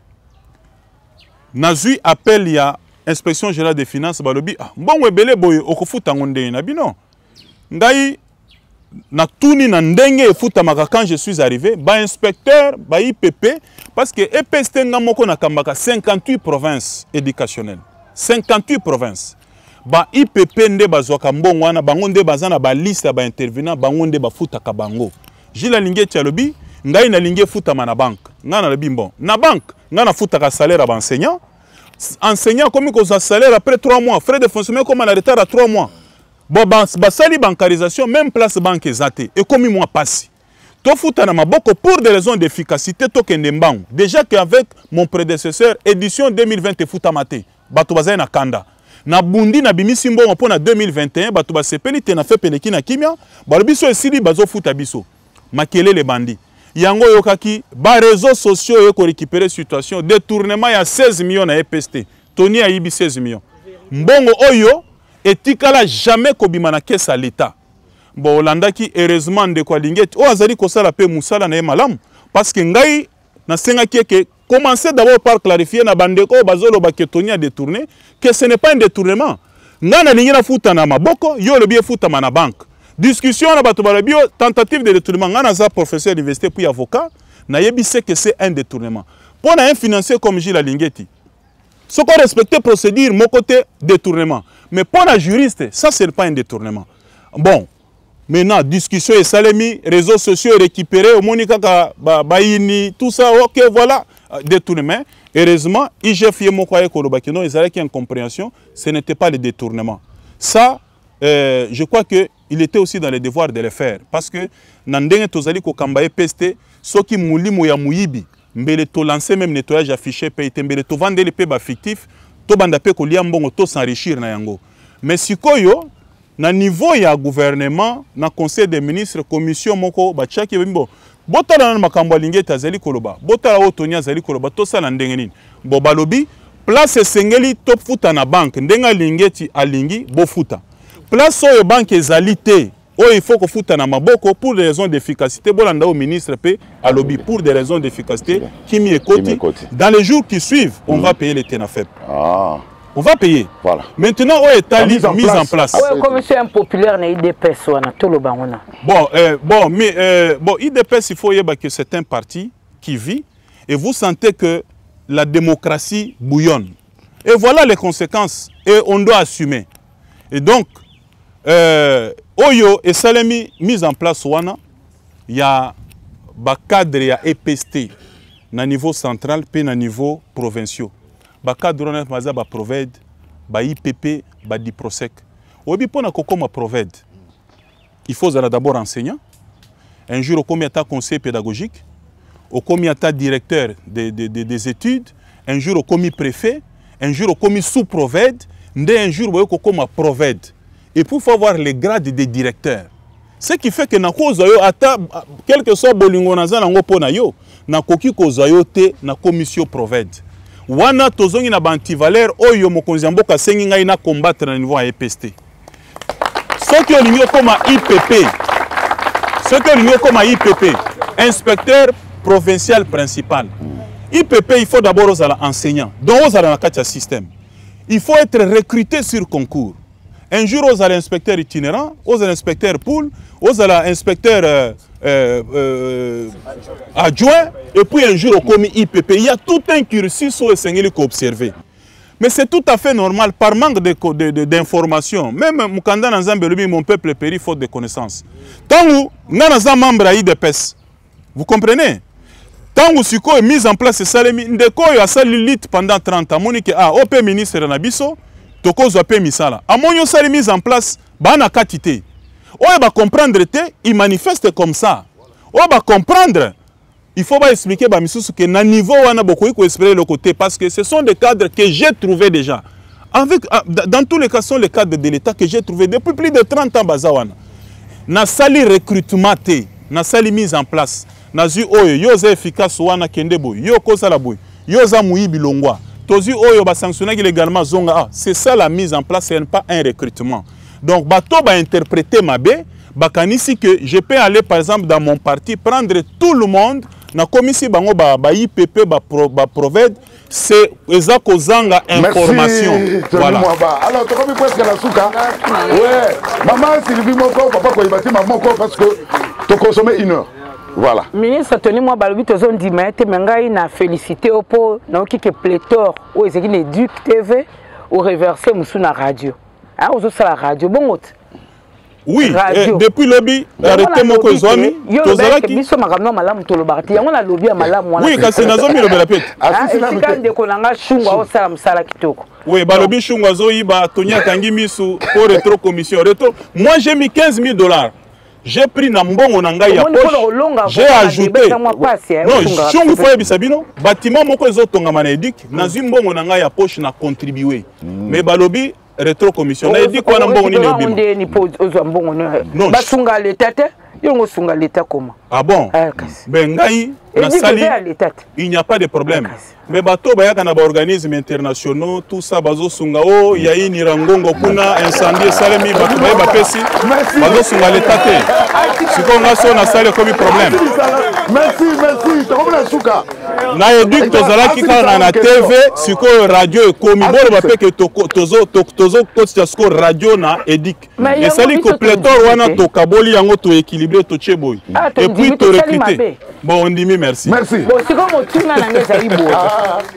n'a eu appel il y a inspection générale des finances, balobi bon webele boy okofuta ngonde na bino. Ngai na tuni na ndenge futa maka quand je suis arrivé, ba inspecteur, ba IPP parce que EPST ngamoko na kambaka 58 provinces éducationnelles. 58 provinces. Ba IPP nde bazwaka mbongo wana bango nde bazana ba liste ba intervenant bango nde ba futa ka bango. Jila linge tialobi ngai na linge futa na banque. Ngana lobi bon. Na banque ngana futa ka salaire ba enseignant. Enseignant comme qu'on a salaire après 3 mois, frais de fonctionnement comme on a retard à 3 mois. Bon, basali bancarisation, même place banque exate. Et comme moi passe. To futa na maboko pour des raisons d'efficacité to kendembango. Déjà qu'avec mon prédécesseur édition 2020 futa maté. Bato bazai na kanda. Na bundi na bimisi mbongo pona 2021 bato ba sepeli te na fait peleki na kimia. Ba biso esili bazo futa biso. Makele les bandits. Yango yokaki ba réseaux sociaux yoko récupérer situation détournement ya 16 millions na EPST. Tony a yibi 16 millions. Mbongo oyo etikala jamais kobima na caisse à l'État. Bon Olanda ki heureusement de kwa lingeti o azali ko sala pe musala na malamu parce que ngai na senga ke commencer d'abord par clarifier na bandeko bazolo ba ke Tony a détourné que ce n'est pas un détournement. Ngana lingi na futa na maboko yo le bien futa na banque. Discussion na bato balabio tentative de détournement ngana za professeur d'université puis avocat na yebi sait que c'est un détournement. Pour un financier comme Gilles Lingeti. Ce qu'on respecte procédure mon côté détournement. Mais pour un juriste, ça c'est pas un détournement. Bon, maintenant discussion et salemi, réseaux sociaux récupérés, Monica Baini, tout ça, ok voilà, détournement. Heureusement, IGF Yemokoye Kolobakino, ils avaient une incompréhension, ce n'était pas le détournement. Ça, je crois qu'il était aussi dans le devoir de le faire. Parce que, Nandenge Tozali Kokambaye Peste, ceux qui mouli mouya mouyibi, mbele to lancer même nettoyage affiché paye mbele to vendre les peba fictif, to banda pe ko liambongo to s'enrichir na yango. Mais sikoyo, na niveau ya gouvernement, na conseil des ministres, commission moko, ba chaki bimbo, botala na makambo lingeta zali koloba, botala otonya zali koloba, to sa na ndenge nini. Bo balobi, place sengeli top futa na banque, ndenga lingeti alingi, bo futa. Place oyo banque ezalité, oh, il faut que futa na maboko pour des raisons d'efficacité. Bolanda au ministre paie à lobby pour des raisons d'efficacité. Kimi Ekoti. Dans les jours qui suivent, on va payer les TENAFEP. Ah. On va payer. Voilà. Maintenant, où est la mise en place? Comme c'est impopulaire, il y a IDPS. Bon, IDPS, il faut que c'est un parti qui vit et vous sentez que la démocratie bouillonne. Et voilà les conséquences. Et on doit assumer. Et donc, Oyo et Salemi mise en place wana il y a ba cadre ya EPST na niveau central puis na niveau provincial. Ba cadre na maza ba Proved, ba IPP, ba Diprosec. Obi pona kokoma Proved. Il faut d'abord enseignant. Un jour au combien ta conseil pédagogique, au combien ta directeur des études, un jour au commis préfet, un jour au commis sous-Proved, un jour au commis Proved. Et pour avoir les grades des directeurs. Ce qui fait que na kozayo ata quel que soit bolingo na zana ngo pona yo na koki kozayo te na commission Proved. Wana tozongi na bantivaleur oyo mokonzi mboka sengi ngai na combattre na niveau ya EPST. Ce qui olingo comme IPP. Ce qui olingo comme IPP, inspecteur provincial principal. IPP il faut d'abord aux enseignants. Donc aux na katia système. Il faut être recruté sur concours. Un jour, aux inspecteurs itinérants, aux inspecteurs pool, aux inspecteurs adjoints, et puis un jour, au commis IPP. Il y a tout un cursus sur le Sénégal qu'on observe. Mais c'est tout à fait normal, par manque d'informations. Même Mukanda Nzambelubi, mon peuple périt faute de connaissances. Tant que nous sommes membres d'IDPS, vous comprenez? Tant que Siko est mis en place, Salemi, Ndeko a sali lit pendant 30 ans. Monique a OP ministre Nabiso, Toko Zope Misala. A mon sali mis en place, Bana Katite. On va comprendre, il manifeste comme ça. On va comprendre. Il faut pas expliquer que na niveau on a beaucoup expliquer le côté parce que ce sont des cadres que j'ai trouvés déjà. Dans tous les cas, ce sont les cadres de l'État que j'ai trouvés depuis plus de 30 ans. Bazawana. Na sali recrutement, na sali mise en place. Na zu oyo yoza efficace wana kendebo yo kozala boy yoza muyibi longwa tozu oyo ba sanctionner légalement zonga. C'est ça la mise en place, ce n'est pas un recrutement. Donc bato ba interpréter mabe bakanisi que je peux aller par exemple dans mon parti prendre tout le monde na komisi bango ba IPP ba proved c'est ezako zanga information. Voilà. Alors tu as presque la souka. Ouais. Maman Sylvie Moko papa ko ibati maman ko parce que tu consommes 1 heure. Voilà. Ministre Tony moi balobi tozon di maite mengai na félicité opo na okike pléthore o ezeki na Éduc TV ou reverser musu na radio. Ah ozo sala radio bongote. Oui, depuis lobby arrêtez mon kozwami tozalaki biso makamno malamu tolobakati yango na lobby ya malamu wana. Oui, kasi nazomi lobela pete. Asika ndeko nanga shungwa o sala msala kitoko. Oui, balobi shungwa zo yiba tonya kangi misu pour rétro commission rétro. Moi j'ai mis $15,000. J'ai pris na mbongo na ngai ya poche. J'ai ajouté. Non, shungu foye bisabino, bâtiment moko ezotonga na Éduc, na zimbongo na ngai ya poche na contribuer. Mais balobi rétro commission na Éduc wana mbongo nini obima. Ni pose ozo mbongo no. Basunga l'état te, yongo sunga l'état comment? Ah bon? Ben ngai na sali. Il n'y a pas de problème. Mais bato bayaka na ba organismes internationaux tout ça bazo sunga o ya ini rangongo kuna incendie salemi bato ba pesi bazo sunga l'état te. Siko ngaso na sali comme problème. Merci. Tu comprends souka? Na Éduc tozalaki kana na TV siko radio ekomi bolo ba peke tozo siko radio na Éduc. Et sali ko pléthore wana to kaboli yango to équilibré to cheboy. Et puis to recruter. Bon on dit merci. Merci. Bon siko motuna na ngeza ibo.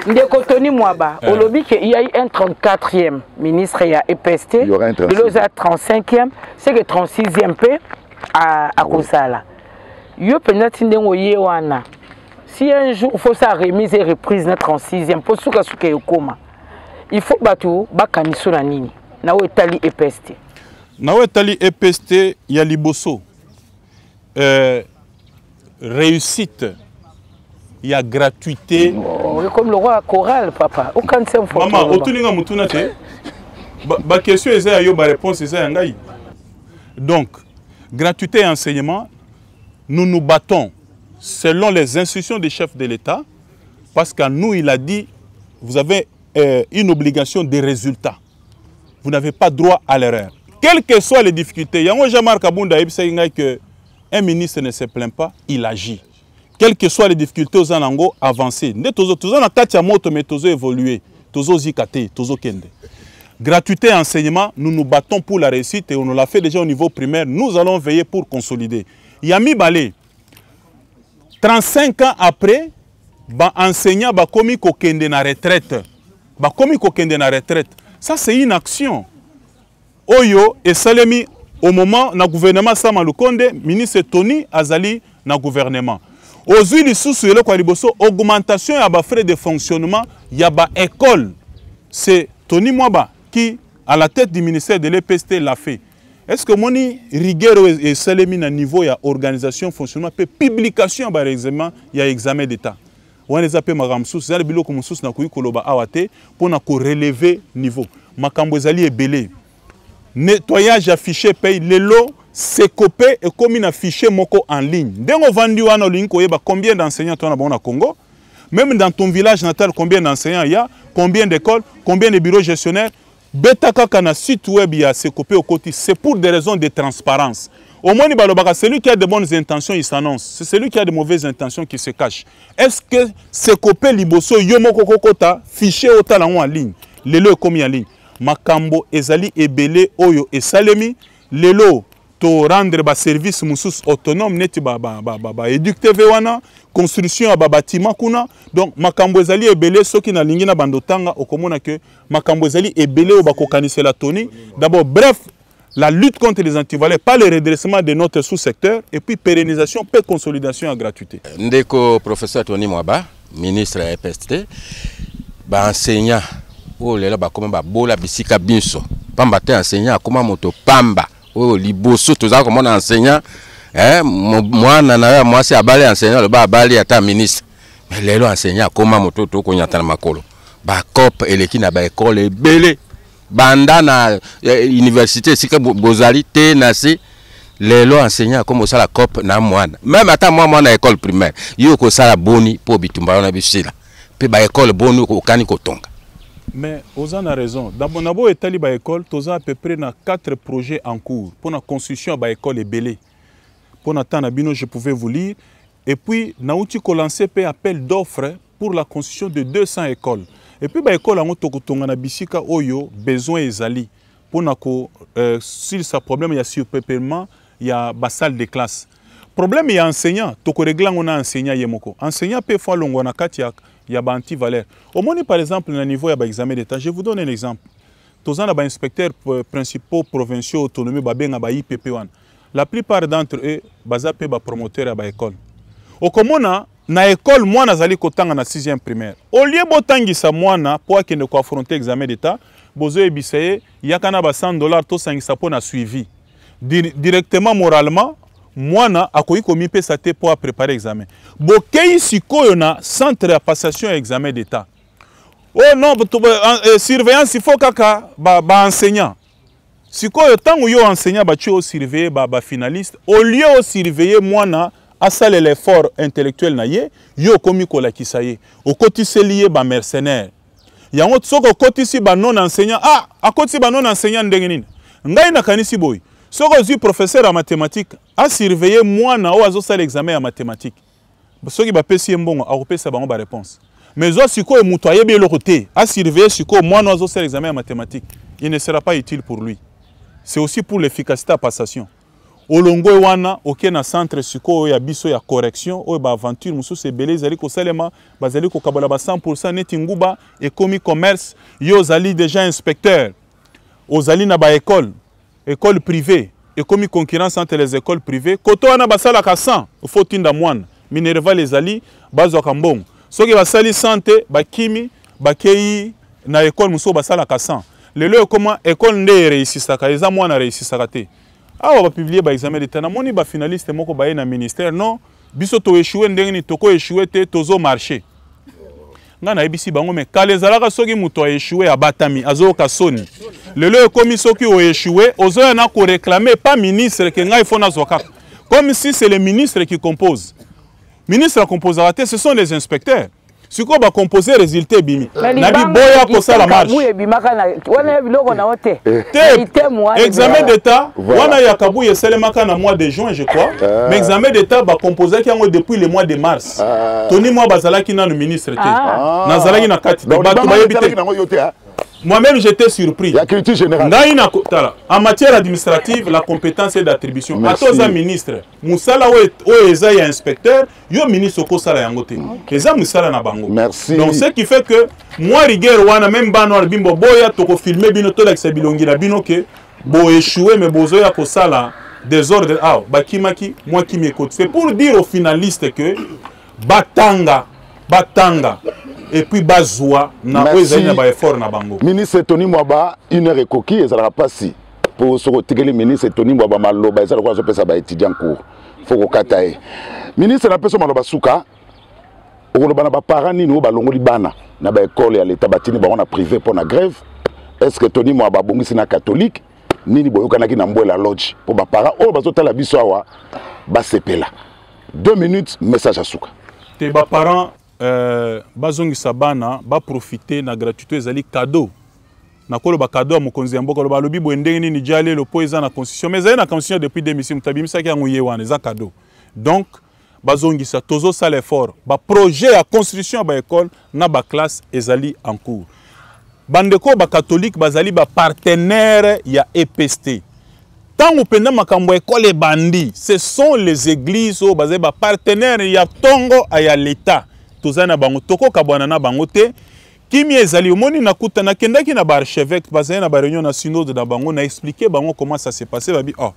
Ndeko Tony Mwaba, il y a eu un 34e ministre et à EPST, il y aura un 35e, c'est que 36e paix à Kosala. Yo peut-être si un jour il faut sa remise et reprise na 36e pour souka souka yokoma. Il faut batu bakaniso na nini. Na wetali EPST. Na wetali EPST il y a liboso. Réussite. Il y a gratuité. Comme le roi choral, papa. Aucun seul fois. Maman, otuninga mutuna te. Ba question eza yo ba réponse eza ngai. Donc, gratuité et enseignement, nous nous battons selon les instructions des chefs de l'État parce qu'à nous il a dit vous avez une obligation de résultat. Vous n'avez pas droit à l'erreur. Quelles que soient les difficultés, yango Jean-Marc Kabunda ibisa ngai que un ministre ne se plaint pas, il agit. Quelles que soient les difficultés aux anango avancer. Ne tozo na katia moto mais tozo évoluer, tozo zikate, tozo kende. Gratuité et enseignement, nous nous battons pour la réussite et on l'a fait déjà au niveau primaire. Nous allons veiller pour consolider. Yami Balé, 35 ans après, ba enseignant ba komi ko kende na retraite. Ba komi ko kende na retraite. Ça c'est une action. Oyo et Salemi au moment na gouvernement Sama Lukonde, ministre Tony Azali na gouvernement. Aux huiles sous augmentation et frais de fonctionnement, il y a une école. C'est Tony Mwaba qui, à la tête du ministère de l'EPST, l'a fait. Est-ce que mon rigueur et Salemi à niveau, il y a organisation, fonctionnement, publication, il y a examen d'État. On les appelle Maramsous, c'est le biloko moussous na kuyi koloba awate pour na ko relever niveau. Makambo ezali ebele. Nettoyage affiché paye les lots. C'est copé et comme une affiché moko en ligne. Dès qu'on vend du en ligne, combien d'enseignants tu as au Congo? Même dans ton village natal, combien d'enseignants il y a? Combien d'écoles? Combien de bureaux gestionnaires? Betaka kana site web il y a c'est copé au côté. C'est pour des raisons de transparence. Au moins, celui qui a de bonnes intentions, il s'annonce. C'est celui qui a de mauvaises intentions qui se cache. Est-ce que c'est copé liboso yomoko kokota fiché au talent en ligne? Les lots commis en ligne. Makambo ezali ebele oyo et salemi les lots to rendre ba service musus autonome neti ba éduc TV wana construction ya ba bâtiment kuna. Donc makambo ezali ebele soki na lingi na bandotanga okomona que makambo ezali ebele o ba kokanisela toni. D'abord bref, la lutte contre les antivaleurs, pas le redressement de notre sous-secteur, et puis pérennisation, puis consolidation à gratuité. Ndeko professeur Tony Mwaba, ministre EPST, ba enseignant, oh là ba comment ba bola bisika binso, pamba te enseignant comment moto pamba, oh liboso tout ça comment enseignant, moi nana moi c'est abali enseignant le ba abali ata ministre, mais lelo enseignant comment moto to konyata na makolo, ba cop eleki na ba école belé. Banda na université sika bozali te nasi lelo enseignant comme ça la cop na mwana même ata moi na école primaire yo ko sala boni po bitumba na bisila pe ba école boni ko kani ko tonga. Mais aux en a raison. D'abord nabo etali ba école toza à peu près na 4 projets en cours pour la construction ba école ebelé. Pour natana bino je pouvais vous lire et puis na outi ko lancer pe appel d'offres pour la construction de 200 écoles. Et puis, l'école a na bisika oyo besoin ezali pour nako s'il sa problème il y a surpeuplement il y a ba salle de classe. Problème il y a enseignant to ko régler on a enseignant yemoko. Enseignant peut fois longo na kati ya ba anti-valeur. Au moins par exemple na niveau ya ba examen d'état, je vous donne un exemple. Tozana ba inspecteurs principaux provinciaux autonomie ba benga ba IPP1. La plupart d'entre eux bazape ba promoteur ya ba école. Okomona na école moi nazali kotanga na 6e primaire. Au lieu botangisa mwana pour akende ko affronter examen d'état, bozo ebisaye yakana ba $100 to sangisa po na suivi. Directement moralement mwana akoyi komi pesa te pour préparer examen. Bokei sikoyo na centre de passation à examen d'état. Oh non, surveillance il faut kaka ba enseignant. Sikoyo tango yo enseignant ba tu au surveiller ba finaliste, au lieu au surveiller mwana asale l'effort intellectuel na ye yo komi ko la kisaye o kotisi lié ba mercenaire yango soko kotisi ba non enseignant a kotisi ba non enseignant ndenge nini ngai na kanisi boy soko zu professeur en mathématiques a surveiller mwana o azo sala examen en mathématiques soki ba pesi mbongo a kopesa bango ba réponse mais zo siko e muto ayebi le côté a surveiller siko mwana azo sala examen en mathématiques il ne sera pas utile pour lui. C'est aussi pour l'efficacité à passation. Olongo wana oke na centre siko ya biso ya correction o ba aventure musu se belé zali ko salema bazali ko kabola ba 100% neti nguba et commis commerce yo zali déjà inspecteur ozali na ba école privée et commis concurrence entre les écoles privées koto wana basala ka 100 faut tinda mwana Minerva les ali bazo kambong soki basali santé ba kimi ba kei na école musu basala ka 100 lelo comment école nde réussisaka eza mwana réussisaka te. Ah, on va publier par examen d'état. Na moni ba finaliste moko ba na ministère non. Biso to échoué ndenge ni toko échoué te tozo marché. Nga na ebisi bango mais kalezalaka soki muto a échoué a batami azo ka soni. Lelo komi soki o échoué ozo na ko réclamer pas ministre que nga ifona zoka. Comme si c'est le ministre qui compose. Ministre a composé ce sont les inspecteurs. Si on va composer résultat bimi. Nabi boya ko sala marche. Examen d'état, wana ya kabu yeselemaka na mois de juin je crois. Mais examen d'état va composer qui depuis le mois de mars. Tony moi bazalaki na le ministre te. Nazalaki na kati de batu bayebite. Moi-même j'étais surpris. La critique générale. En matière administrative, la compétence est d'attribution. À tous les ministres, Moussala ou Eza est inspecteur, yo ministre ko sala yangote. Eza Moussala na bango. Merci. Donc ce qui fait que moi rigueur wana même banor bimbo boya toko filmer bino to la bilongi na bino ke bo échouer mais bozo ya ko sala désordre bakimaki moi qui m'écoute. C'est pour dire aux finalistes que batanga et puis bazwa na oezali na ba effort na bango. Ministre Tony Mwaba une heure ekoki ezala pasi pour se retirer ministre Tony Mwaba maloba ezala kwa pesa ba étudiant cours faut ko katae. Ministre na pesa maloba suka okoloba na ba parents ni no ba longoli bana na ba école ya l'état batini ba na privé pour na grève. Est-ce que Tony Mwaba bongisi na catholique nini boyokana ki na mbwela lodge pour ba parents o bazotala biso awa ba sepela. 2 minutes message à suka. Te ba parents bazongi sabana ba profiter na gratuité ezali cadeau na kolo ba cadeau mokonzi mboka lo ba lobi bo ndenge ni jale lo po eza na constitution mais ezali na constitution depuis 2006 mutabimisa ki yango yewana eza cadeau donc bazongi sa tozo sala effort ba projet ya construction ba école na ba classe ezali en cours bandeko ba catholique bazali ba partenaire ya EPST tant que pendant makambo école bandi, ce sont les églises au basé ba partenaires ya tongo aya l'état. Tozana bango toko kabwana na bango te. Kimi ezali omoni na kuta na kendaki na ba archevêque basé na ba réunion na synode na bango na expliquer bango comment ça s'est passé babi oh.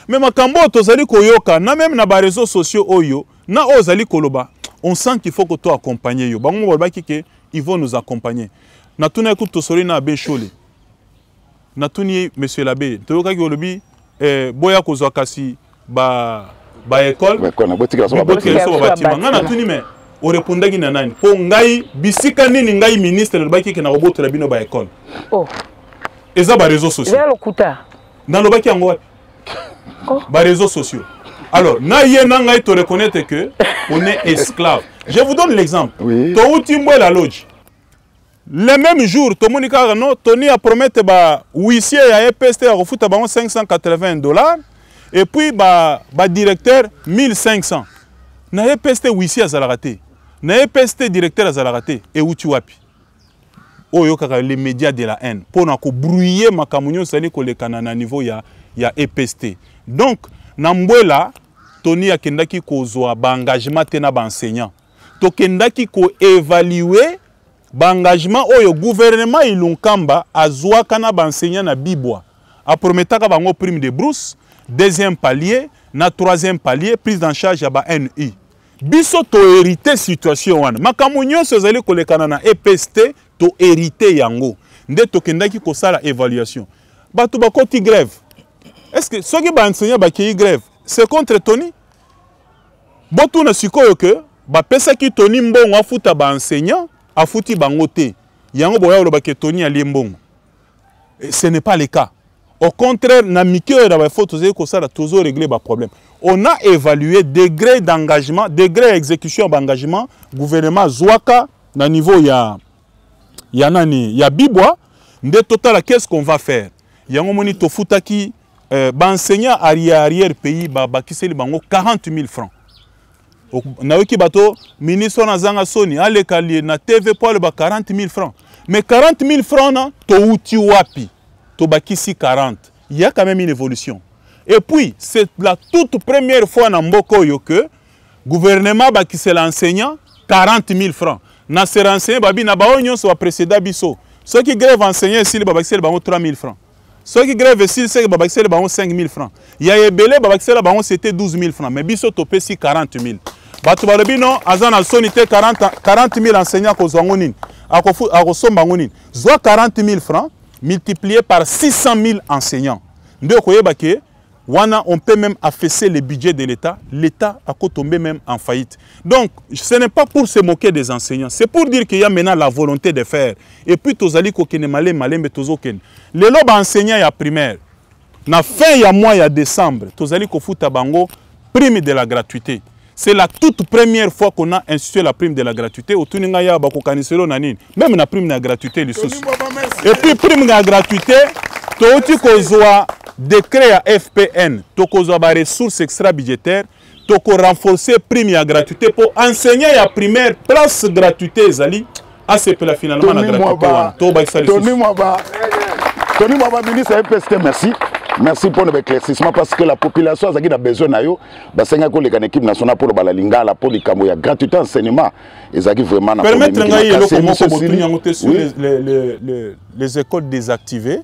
Mais makambo tozali koyoka na même na ba réseaux sociaux oyo na ozali koloba. On sent qu'il faut que toi accompagner yo. Bango bolbaki ke ils vont nous accompagner. Na tuna écoute tosori na be chole. Na tuni monsieur l'abbé, toyoka ki olobi boya kozwa kasi ba école na botika so bâtiment ngana tuni mais o répondaki na nani po ngai bisika nini ngai ministre lobaki ke na roboto la bino ba école oh eza ba réseaux sociaux vers le kuta na lobaki yango wapi ba réseaux sociaux alors na ye na ngai to reconnaître que on est esclave. Je vous donne l'exemple. Oui. To utimbo la loge le même jour, Tomonika no, Tony a promis ba huissier à EPST à refuta ba $580 et puis ba directeur 1500. Na EPST huissier à Zalaraté. Na EPST directeur à Zalaraté et où tu wapi. Oyo kaka les médias de la haine pour na ko brouiller makamunyo sali ko le kanana niveau ya EPST. Donc na mbwela Tony a kendaki ko zwa ba engagement te na ba enseignant. To kendaki ko évaluer l'engagement au gouvernement ilunkamba azwaka na enseignant na bibwa a prometaka bango prime de brousse deuxième palier na troisième palier prise en charge ya ba NI biso to hérité situation wana makambo nyonso ezali kolekana na EPST to hérité yango nde tokendaki kosala évaluation bato bakoti grève est-ce que soki ba enseignant bakei grève c'est contre Tony botuna sikoyo ke ba pesaki Tony mbongo afuta ba enseignant afuti bangote yango boya lobake Tony ali mbongo ce n'est pas le cas au contraire na mikeo da ba faut ko sala toujours régler ba problème on a évalué degré d'engagement degré exécution d'engagement gouvernement zwaka na niveau ya nani ya bibwa nde total qu'est-ce qu'on va faire yango moni to futaki ba enseignant arrière pays ba bakiseli bango 40 000 francs. Naoki bato ministre na zanga soni alekali na TV pour le 40 000 francs. Mais 40 000 francs na to uti wapi to bakisi 40. Il y a quand même une évolution. Et puis c'est la toute première fois na mboko yo que gouvernement bakisi l'enseignant 40 000 francs. Na se renseigner babi na baonyo so précédent biso. Ceux qui grève enseignant ici le bakisi le 3 000 francs. Ceux qui grèvent ici, c'est que 5 000 francs. Il y a Ebele, c'était 12 000 francs. Mais Biso topé 40 000. Batu balobino azana sonité 40 000 enseignants ko zwangonin akosomba ngonin zwa 40 000 francs multiplié par 600 000 enseignants ndio koyeba ke wana on peut même affaisser le budget de l'État a tombé même en faillite. Donc ce n'est pas pour se moquer des enseignants, c'est pour dire qu'il y a maintenant la volonté de faire et puis tozali ko kene malé mais tozoken les lob enseignants ya primaire na fin ya mois ya décembre tozali ko futa bango prime de la gratuité. C'est la toute première fois qu'on a institué la prime de la gratuité. Au Tuninga bako kaniselo nanine. Même la prime de la gratuité les sous. Et puis prime de la gratuité, tu kozwa décret à FPN, tu kozwa ba ressources extra budgétaires, tu renforcer prime de la gratuité pour enseigner la primaire place gratuité ezali à ce pela finalement la gratuité. Tony Mwaba ministre FPST merci. Merci pour l'éclaircissement parce que la population a besoin de l'équipe nationale pour le lingala pour la gratuité enseignement. Vraiment permettre les écoles désactivées.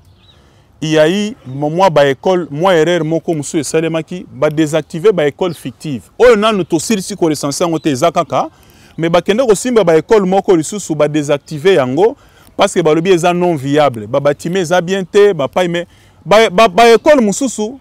Il y a eu moi erreur moko monsieur Salemaki ba désactiver ba école fictive. On a notre sirsi ko recensé en zakaka mais ba kende ko simba ba école moko lisusu ba désactiver yango parce que ba lobi eza non viable. Ba batime eza bien te ba pa mais ba école mususu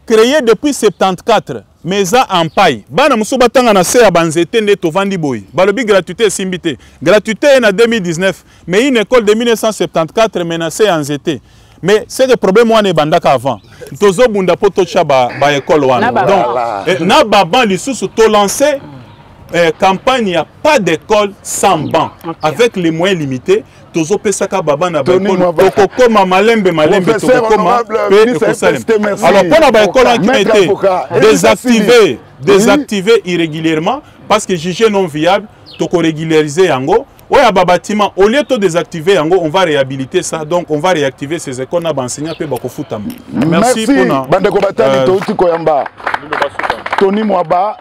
créé depuis 74 mais ça en paille bana musu batanga na se ya banzete nde to vandi boy balobi gratuité simbité gratuité na 2019 mais une école de 1974 menacée en zété mais c'est le problème wana bandaka avant tozo bunda poto cha ba école wana donc na baban lisusu to lancer campagne, il n'y a pas d'école sans banc. Okay. Avec les moyens limités, tozo pesaka baba na école, tokokoma malembe tokokoma alors pour la école qui a été désactivée irrégulièrement parce que jugé non viable, toko régulariser yango Ouais, à bâtiment, au lieu de désactiver, on va réhabiliter ça. Donc, on va réactiver ces écoles enseignants et Bakofoutam. Merci pour Bandeko Batali Touti Koyamba. Tony Mwaba,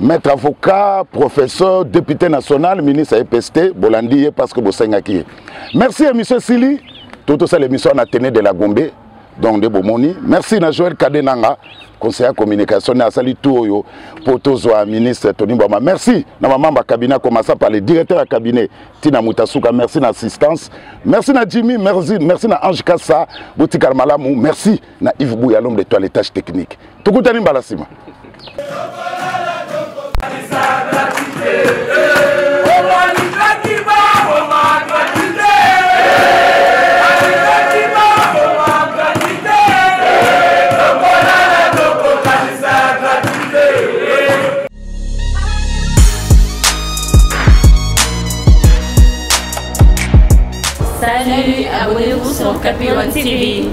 maître avocat, professeur, député national, ministre EPST, Bolandi, parce que Bosengaki. Merci à M. Sili, tout ça l'émission à Athénée de la Gombe, donc de Bomoni. Merci à Joël Kadenanga, conseiller de communication, à Sali Touoyo, pour tous les ministres Tony Mwaba. Merci à maman de cabinet, commençant par le directeur de cabinet, Tina Moutasuka, merci à l'assistance. Merci à Jimmy, merci à Ange Kassa, Boutique Malamou, merci à Yves Bouya, l'homme de toilettage technique. Tout le monde Balasima. Salut, abonnez-vous sur Capi One TV.